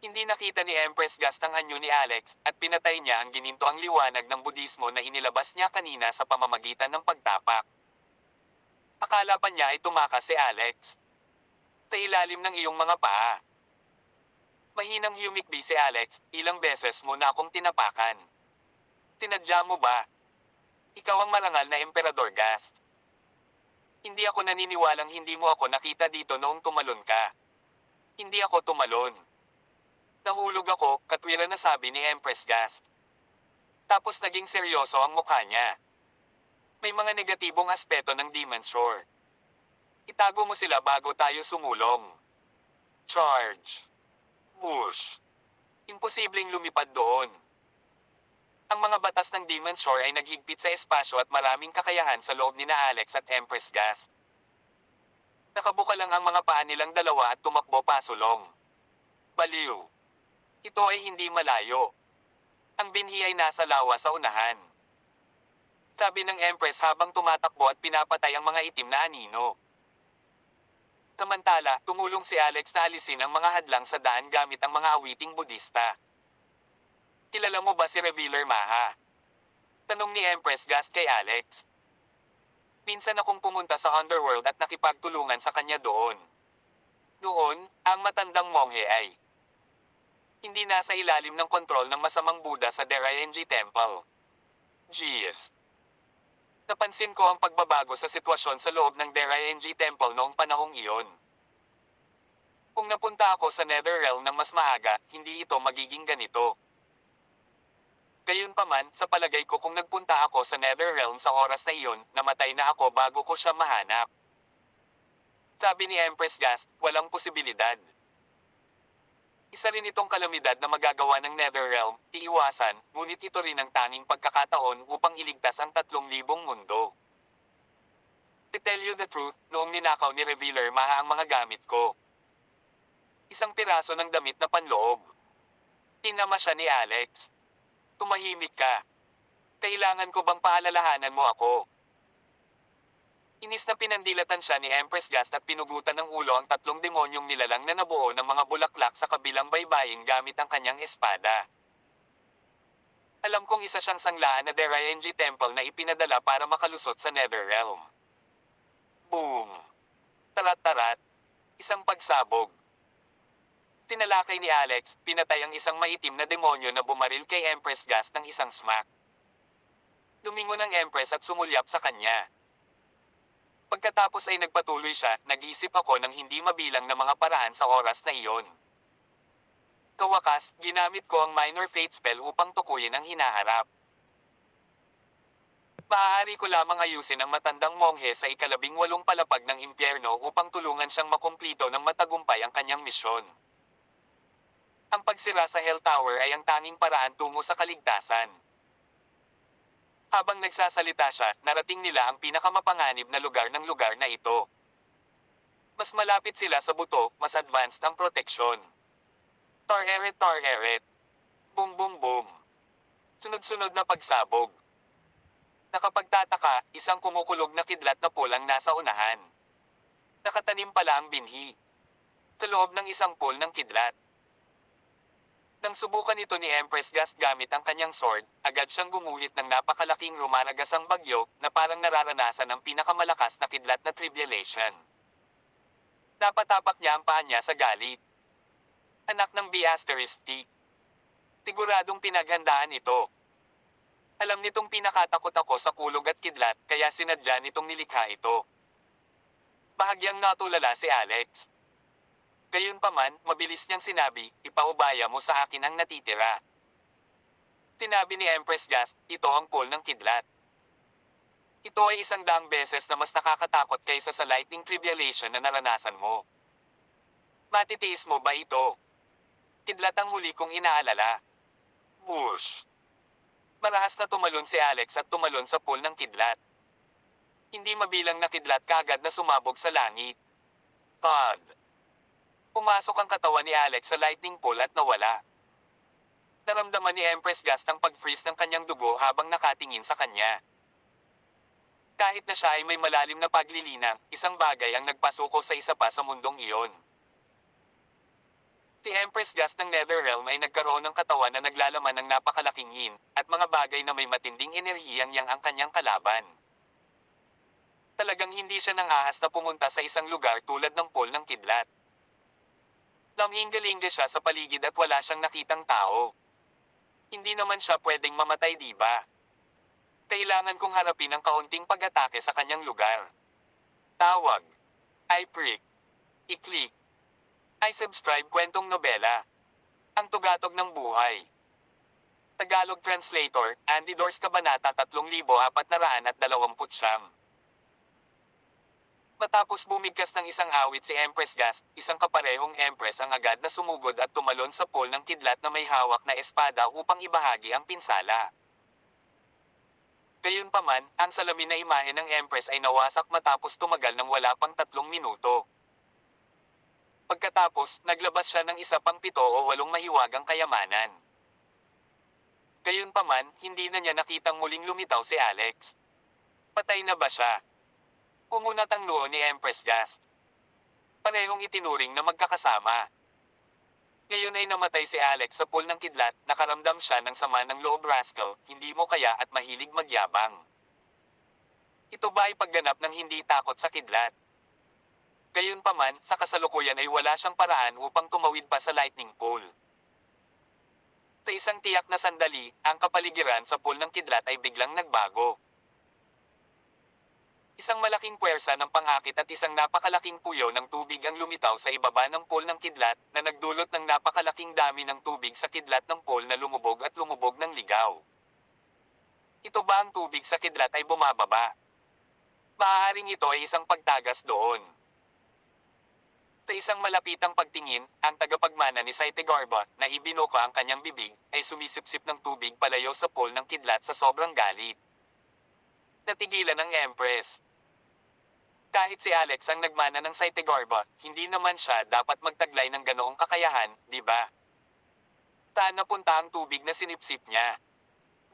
Hindi nakita ni Empress Gast ang anyo ni Alex, at pinatay niya ang ginintoang liwanag ng Budismo na inilabas niya kanina sa pamamagitan ng pagtapak. Akala pa niya ay tumakas si Alex. Sa ilalim ng iyong mga paa. Mahinang humikbi si Alex, ilang beses mo na akong tinapakan. Tinadya mo ba? Ikaw ang marangal na Emperador Gast. Hindi ako naniniwalang hindi mo ako nakita dito noong tumalon ka. Hindi ako tumalon. Nahulog ako, katwiran na sabi ni Empress Gast. Tapos naging seryoso ang mukha niya. May mga negatibong aspeto ng Demon's Shore. Itago mo sila bago tayo sumulong. Charge. Bush. Imposibleng lumipad doon. Ang mga batas ng Demon's Shore ay naghigpit sa espasyo at maraming kakayahan sa loob ni na Alex at Empress Gast. Nakabuka lang ang mga paa nilang dalawa at tumakbo pasulong. Baliw. Ito ay hindi malayo. Ang binhi ay nasa lawa sa unahan. Sabi ng Empress habang tumatakbo at pinapatay ang mga itim na anino. Samantala, tumulong si Alex na alisin ang mga hadlang sa daan gamit ang mga awiting Budista. Kilala mo ba si Revealer Maha? Tanong ni Empress Gast kay Alex. Minsan akong pumunta sa underworld at nakipagtulungan sa kanya doon. Noon, ang matandang monghe ay hindi nasa ilalim ng kontrol ng masamang Buddha sa Derayenji Temple. Jeez. Napansin ko ang pagbabago sa sitwasyon sa loob ng Derayenji Temple noong panahong iyon. Kung napunta ako sa Netherrealm ng mas maaga, hindi ito magiging ganito. Gayunpaman, sa palagay ko kung nagpunta ako sa Netherrealm sa oras na iyon, namatay na ako bago ko siya mahanap. Sabi ni Empress Gast, walang posibilidad. Isa rin itong kalamidad na magagawa ng Netherrealm, iiwasan, ngunit ito rin ang tanging pagkakataon upang iligtas ang 3,000 mundo. To tell you the truth, noong ninakaw ni Revealer Maha ang mga gamit ko. Isang piraso ng damit na panloob. Tinama siya ni Alex. Tumahimik ka. Kailangan ko bang paalalahanan mo ako? Inis na pinandilatan siya ni Empress Gast at pinugutan ng ulo ang 3 demonyong nilalang na nabuo ng mga bulaklak sa kabilang baybayin gamit ang kanyang espada. Alam kong isa siyang sanglaan na Derayenji Temple na ipinadala para makalusot sa Netherrealm. Boom! Tarat-tarat. Isang pagsabog. Tinalakay ni Alex, pinatay ang isang maitim na demonyo na bumaril kay Empress Gas ng isang smack. Lumingon ang Empress at sumulyap sa kanya. Pagkatapos ay nagpatuloy siya, nag-iisip ako ng hindi mabilang na mga paraan sa oras na iyon. Kawakas, ginamit ko ang minor fate spell upang tukuyin ang hinaharap. Maaari ko lamang ayusin ang matandang monghe sa ika-18 palapag ng impyerno upang tulungan siyang makumplito ng matagumpay ang kanyang misyon. Ang pagsira sa Hell Tower ay ang tanging paraan tungo sa kaligtasan. Habang nagsasalita siya, narating nila ang pinakamapanganib na lugar na ito. Mas malapit sila sa buto, mas advanced ang proteksyon. Tar-eret, tar-eret. Boom boom boom. Sunod-sunod na pagsabog. Nakapagtataka, isang kumukulog na kidlat na pulang nasa unahan. Nakatanim pala ang binhi. Sa loob ng isang pool ng kidlat. Nang subukan ito ni Empress Gas gamit ang kanyang sword, agad siyang gumuhit ng napakalaking rumaragasang bagyo na parang nararanasan ang pinakamalakas na kidlat na tribulation. Napatapak niya ang paa niya sa galit. Anak ng B***. Siguradong pinaghandaan ito. Alam nitong pinakatakot ako sa kulog at kidlat, kaya sinadya nitong nilikha ito. Bahagyang natulala si Alex. Gayunpaman, mabilis niyang sinabi, ipaubaya mo sa akin ang natitira. Tinabi ni Empress Gas, ito ang pool ng kidlat. Ito ay 100 beses na mas nakakatakot kaysa sa lightning tribulation na naranasan mo. Matitiis mo ba ito? Kidlat ang huli kong inaalala. Whoosh! Marahas na tumalon si Alex at tumalon sa pool ng kidlat. Hindi mabilang na kidlat kaagad na sumabog sa langit. Thud! Pumasok ang katawan ni Alex sa lightning pool at nawala. Naramdaman ni Empress Gas ang pag-freeze ng kanyang dugo habang nakatingin sa kanya. Kahit na siya ay may malalim na paglilinang, isang bagay ang nagpasuko sa isa pa sa mundong iyon. Si Empress Gas ng Netherrealm ay nagkaroon ng katawan na naglalaman ng napakalaking yin, at mga bagay na may matinding enerhiyang yang ang kanyang kalaban. Talagang hindi siya nangahas na pumunta sa isang lugar tulad ng pool ng kidlat. Namhinggalinga siya sa paligid at wala siyang nakitang tao. Hindi naman siya pwedeng mamatay, diba? Kailangan kong harapin ang kaunting pag-atake sa kanyang lugar. Tawag. I prick. I-click. I subscribe kwentong nobela. Ang tugatog ng buhay. Tagalog Translator, Andy Dors Kabanata 3429. Matapos bumigkas ng isang awit si Empress Gas, isang kaparehong Empress ang agad na sumugod at tumalon sa pool ng kidlat na may hawak na espada upang ibahagi ang pinsala. Gayunpaman, ang salamin na imahe ng Empress ay nawasak matapos tumagal ng wala pang 3 minuto. Pagkatapos, naglabas siya ng isa pang 7 o 8 mahiwagang kayamanan. Gayunpaman, hindi na niya nakitang muling lumitaw si Alex. Patay na ba siya? Kumunat ang noo ni Empress Gas. Parehong itinuring na magkakasama. Ngayon ay namatay si Alex sa pool ng kidlat, nakaramdam siya ng sama ng loob, rascal, hindi mo kaya at mahilig magyabang. Ito ba ay pagganap ng hindi takot sa kidlat? Gayunpaman, sa kasalukuyan ay wala siyang paraan upang tumawid pa sa lightning pool. Sa isang tiyak na sandali, ang kapaligiran sa pool ng kidlat ay biglang nagbago. Isang malaking puwersa ng pangakit at isang napakalaking puyo ng tubig ang lumitaw sa ibaba ng pool ng kidlat na nagdulot ng napakalaking dami ng tubig sa kidlat ng pool na lumubog at lumubog ng ligaw. Ito ba ang tubig sa kidlat ay bumababa? Maaaring ito ay isang pagtagas doon. Sa isang malapitang pagtingin, ang tagapagmana ni Saitegarba na ibinuka ang kanyang bibig ay sumisipsip ng tubig palayo sa pool ng kidlat sa sobrang galit. Natigilan ang Empress. Kahit si Alex ang nagmana ng Saitegarba, hindi naman siya dapat magtaglay ng ganoong kakayahan, di ba? Saan napunta ang tubig na sinipsip niya?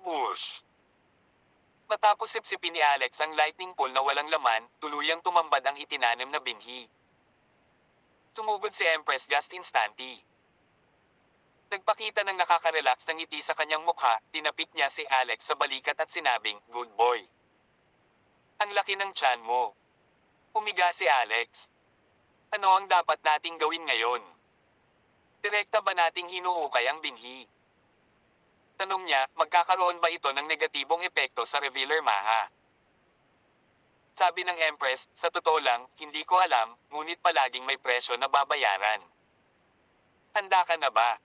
Whoosh! Matapos sipsipin ni Alex ang lightning pool na walang laman, tuluyang tumambad ang itinanim na binhi. Sumugod si Empress Gas instanti. Nagpakita ng nakaka-relax na ngiti sa kanyang mukha, tinapik niya si Alex sa balikat at sinabing, "Good boy. Ang laki ng tiyan mo. Umiga si Alex. Ano ang dapat nating gawin ngayon? Direkta ba nating hinuhukay ang binhi? Tanong niya, magkakaroon ba ito ng negatibong epekto sa Revealer Maha? Sabi ng Empress, sa totoo lang, hindi ko alam, ngunit palaging may presyo na babayaran. Handa ka na ba?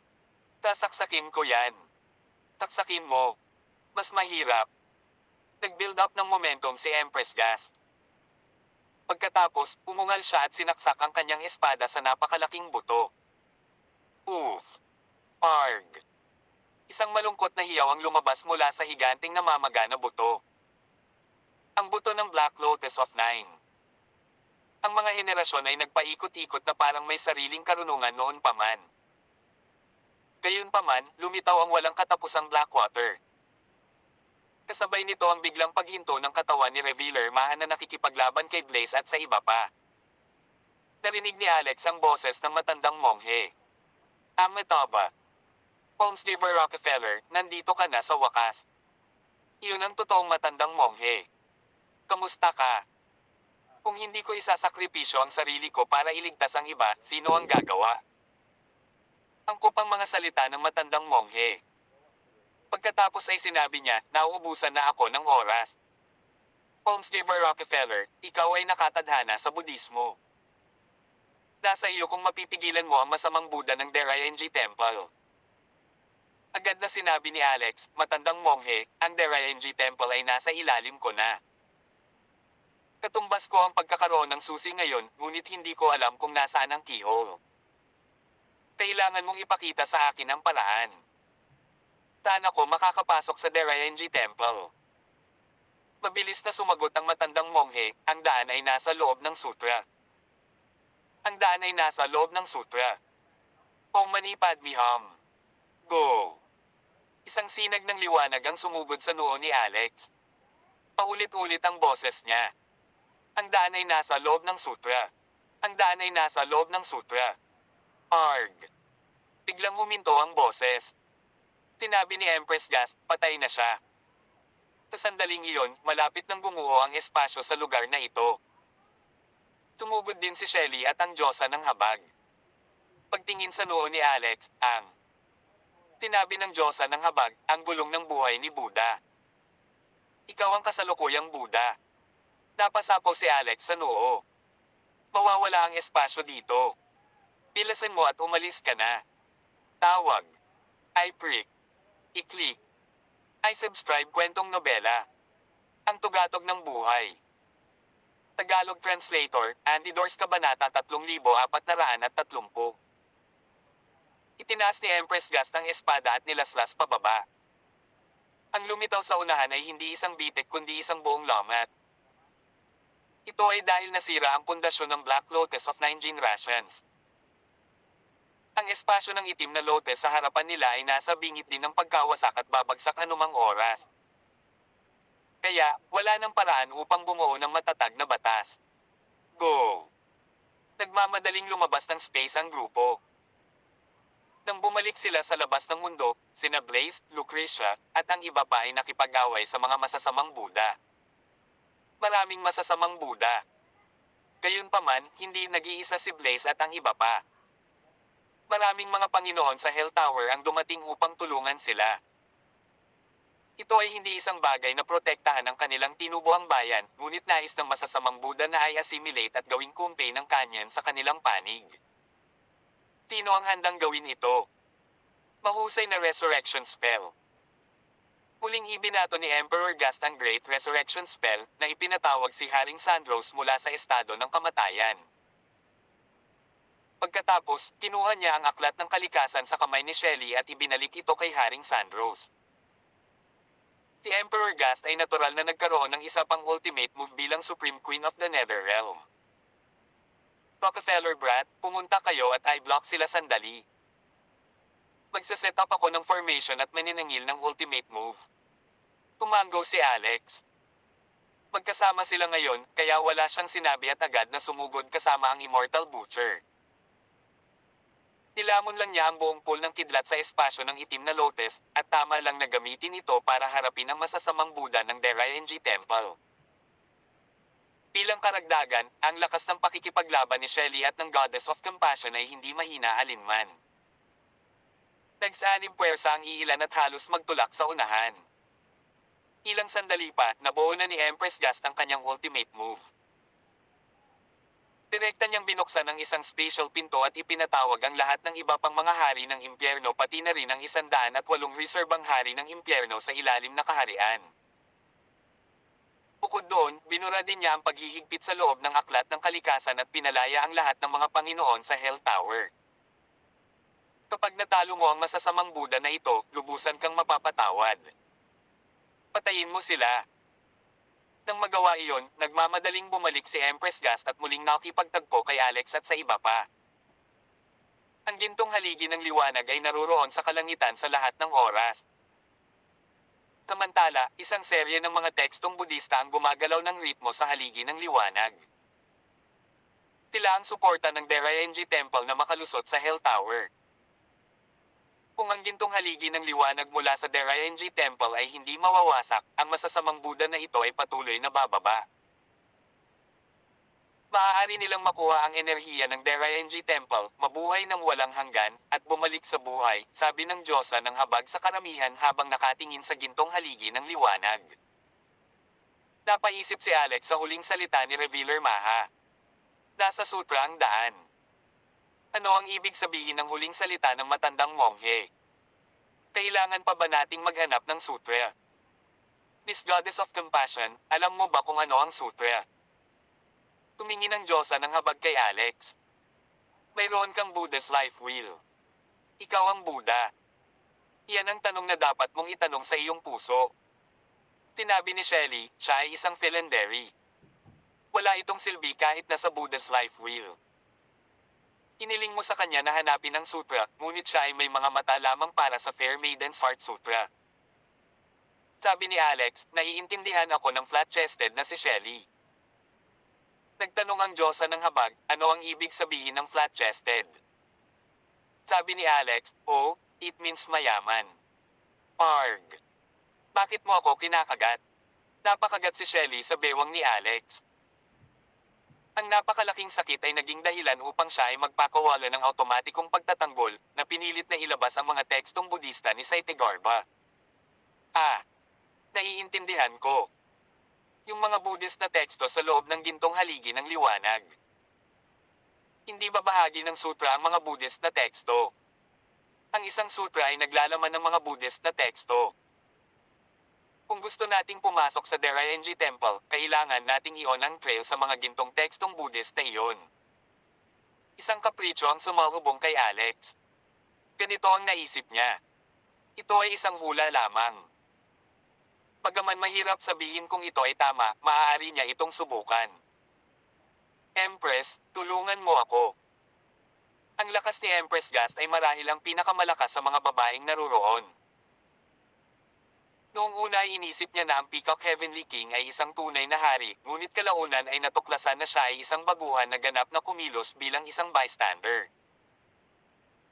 Tasaksakin ko yan. Taksakin mo. Mas mahirap. Nag-build up ng momentum si Empress Gast. Pagkatapos, umungal siya at sinaksak ang kanyang espada sa napakalaking buto. Oof. Arg. Isang malungkot na hiyaw ang lumabas mula sa higanting namamaga na buto. Ang buto ng Black Lotus of Nine. Ang mga henerasyon ay nagpaikot-ikot na parang may sariling karunungan noon pa man. Gayunpaman, lumitaw ang walang katapusang Blackwater. Kasabay nito ang biglang paghinto ng katawan ni Revealer Maha na nakikipaglaban kay Blaze at sa iba pa. Narinig ni Alex ang boses ng matandang monghe. Amitabha. Holmes D. Rockefeller, nandito ka na sa wakas. Iyon ang totoong matandang monghe. Kamusta ka? Kung hindi ko isasakripisyo ang sarili ko para iligtas ang iba, sino ang gagawa? Ang kupang mga salita ng matandang monghe. Pagkatapos ay sinabi niya, nauubusan na ako ng oras. Holmes D. Rockefeller, ikaw ay nakatadhana sa Budismo. Nasa iyo kung mapipigilan mo ang masamang Buddha ng Derayenji Temple. Agad na sinabi ni Alex, matandang monghe, ang Derayenji Temple ay nasa ilalim ko na. Katumbas ko ang pagkakaroon ng susi ngayon, ngunit hindi ko alam kung nasaan ang keyhole. Kailangan mong ipakita sa akin ang paraan. Saan ako makakapasok sa Derayenji Temple? Mabilis na sumagot ang matandang monghe, ang daan ay nasa loob ng sutra. Ang daan ay nasa loob ng sutra. Om Mani Padme Hum. Go! Isang sinag ng liwanag ang sumugod sa noo ni Alex. Paulit-ulit ang boses niya. Ang daan ay nasa loob ng sutra. Ang daan ay nasa loob ng sutra. Arg! Biglang huminto ang boses. Tinabi ni Empress Gast, patay na siya. Sa sandaling iyon, malapit nang gumuho ang espasyo sa lugar na ito. Tumugod din si Shelly at ang Diyosa ng Habag. Pagtingin sa noo ni Alex, tinabi ng Diyosa ng Habag, ang gulong ng buhay ni Buddha. Ikaw ang kasalukuyang Buddha. Napasapaw si Alex sa noo. Mawawala ang espasyo dito. Pilasan mo at umalis ka na. Tawag. I prick. I-click. I subscribe kwentong nobela. Ang tugatog ng buhay. Tagalog Translator, Andy Dors Kabanata 3430. Itinaas ni Empress Gast ang espada at nilaslas pababa. Ang lumitaw sa unahan ay hindi isang bitek kundi isang buong lamat. Ito ay dahil nasira ang pundasyon ng Black Lotus of Nine Generations. Ang espasyo ng itim na lotus sa harapan nila ay nasa bingit din ng pagkawasak at babagsak anumang oras. Kaya, wala nang paraan upang bumuo ng matatag na batas. Go! Nagmamadaling lumabas ng space ang grupo. Nang bumalik sila sa labas ng mundo, sina Blaze, Lucretia, at ang iba pa ay nakipag-away sa mga masasamang Buddha. Maraming masasamang Buddha. Gayunpaman, hindi nag-iisa si Blaze at ang iba pa. Maraming mga Panginoon sa Hell Tower ang dumating upang tulungan sila. Ito ay hindi isang bagay na protektahan ang kanilang tinubuhang bayan, ngunit nais ng masasamang Buddha na ay assimilate at gawing kumpe ng kanyan sa kanilang panig. Sino ang handang gawin ito? Mahusay na resurrection spell. Muling ibinato ni Emperor Gast ang Great Resurrection Spell na ipinatawag si Haring Sandros mula sa estado ng kamatayan. Pagkatapos, kinuha niya ang aklat ng kalikasan sa kamay ni Shelly at ibinalik ito kay Haring Sandros. Si Emperor Gast ay natural na nagkaroon ng isa pang ultimate move bilang Supreme Queen of the Netherrealm. Rockefeller Brat, pumunta kayo at i-block sila sandali. Magsaset up ako ng formation at maninangil ng ultimate move. Tumango si Alex. Magkasama sila ngayon, kaya wala siyang sinabi at agad na sumugod kasama ang Immortal Butcher. Nilamon lang niya ang buong pool ng kidlat sa espasyo ng itim na lotus, at tama lang na gamitin ito para harapin ang masasamang Buddha ng Derayenji Temple. Bilang karagdagan, ang lakas ng pakikipaglaban ni Shelley at ng Goddess of Compassion ay hindi mahina alinman. Nagsanim puwersa ang iilan at halos magtulak sa unahan. Ilang sandali pa, nabuo na ni Empress Gast ang kanyang ultimate move. Direkta niyang binuksan ang isang special pinto at ipinatawag ang lahat ng iba pang mga hari ng impyerno pati na rin ang 108 reserbang hari ng impyerno sa ilalim na kaharian. Bukod doon, binura din niya ang paghihigpit sa loob ng aklat ng kalikasan at pinalaya ang lahat ng mga Panginoon sa Hell Tower. Kapag natalo mo ang masasamang Buddha na ito, lubusan kang mapapatawad. Patayin mo sila. Nang magawa iyon, nagmamadaling bumalik si Empress Gast at muling nakipagtagpo kay Alex at sa iba pa. Ang gintong haligi ng liwanag ay naroroon sa kalangitan sa lahat ng oras. Samantala, isang serye ng mga tekstong Budista ang gumagalaw ng ritmo sa haligi ng liwanag. Tila ang suporta ng Derayenji Temple na makalusot sa Hell Tower. Kung ang gintong haligi ng liwanag mula sa Derayenji Temple ay hindi mawawasak, ang masasamang Buddha na ito ay patuloy na bababa. Maaari nilang makuha ang enerhiya ng Derayenji Temple, mabuhay ng walang hanggan, at bumalik sa buhay, sabi ng Diyosa ng habag sa karamihan habang nakatingin sa gintong haligi ng liwanag. Napaisip si Alex sa huling salita ni Revealer Maha. Nasa sutra ang daan. Ano ang ibig sabihin ng huling salita ng matandang monghe? Kailangan pa ba nating maghanap ng sutra? Miss Goddess of Compassion, alam mo ba kung ano ang sutra? Tumingin ang Diyosa ng habag kay Alex. Mayroon kang Buddha's life wheel. Ikaw ang Buddha. Iyan ang tanong na dapat mong itanong sa iyong puso. Tinabi ni Shelley, siya ay isang philanderi. Wala itong silbi kahit nasa Buddha's life wheel. Iniling mo sa kanya na hanapin ang sutra, ngunit siya ay may mga mata lamang para sa Fair Maiden's Heart Sutra. Sabi ni Alex, naiintindihan ako ng flat-chested na si Shelley. Nagtanong ang Diyosa ng habag, ano ang ibig sabihin ng flat-chested? Sabi ni Alex, oh, it means mayaman. Arg. Bakit mo ako kinakagat? Napakagat si Shelley sa bewang ni Alex. Ang napakalaking sakit ay naging dahilan upang siya ay magpakawala ng automatikong pagtatanggol na pinilit na ilabas ang mga tekstong Budista ni Saityagarba. Naiintindihan ko. Yung mga Buddhist na teksto sa loob ng gintong haligi ng liwanag. Hindi ba bahagi ng sutra ang mga Buddhist na teksto? Ang isang sutra ay naglalaman ng mga Buddhist na teksto. Kung gusto nating pumasok sa Derayenji Temple, kailangan nating i-on ang trail sa mga gintong tekstong Buddhist na iyon. Isang kapritsyo ang sumalubong kay Alex. Ganito ang naisip niya. Ito ay isang hula lamang. Bagaman mahirap sabihin kung ito ay tama, maaari niya itong subukan. Empress, tulungan mo ako. Ang lakas ni Empress Gast ay marahil ang pinakamalakas sa mga babaeng naroroon. Noong una ay inisip niya na ang Peacock Heavenly King ay isang tunay na hari, ngunit kalaunan ay natuklasan na siya ay isang baguhan na ganap na kumilos bilang isang bystander.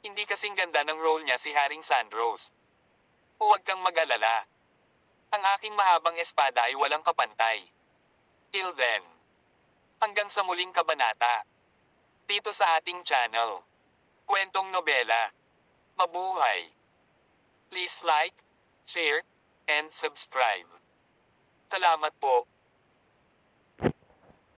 Hindi kasing ganda ng role niya si Haring Sandros. Huwag kang mag-alala. Ang aking mahabang espada ay walang kapantay. Till then. Hanggang sa muling kabanata. Dito sa ating channel. Kwentong Nobela. Mabuhay. Please like, share, and subscribe. Salamat po.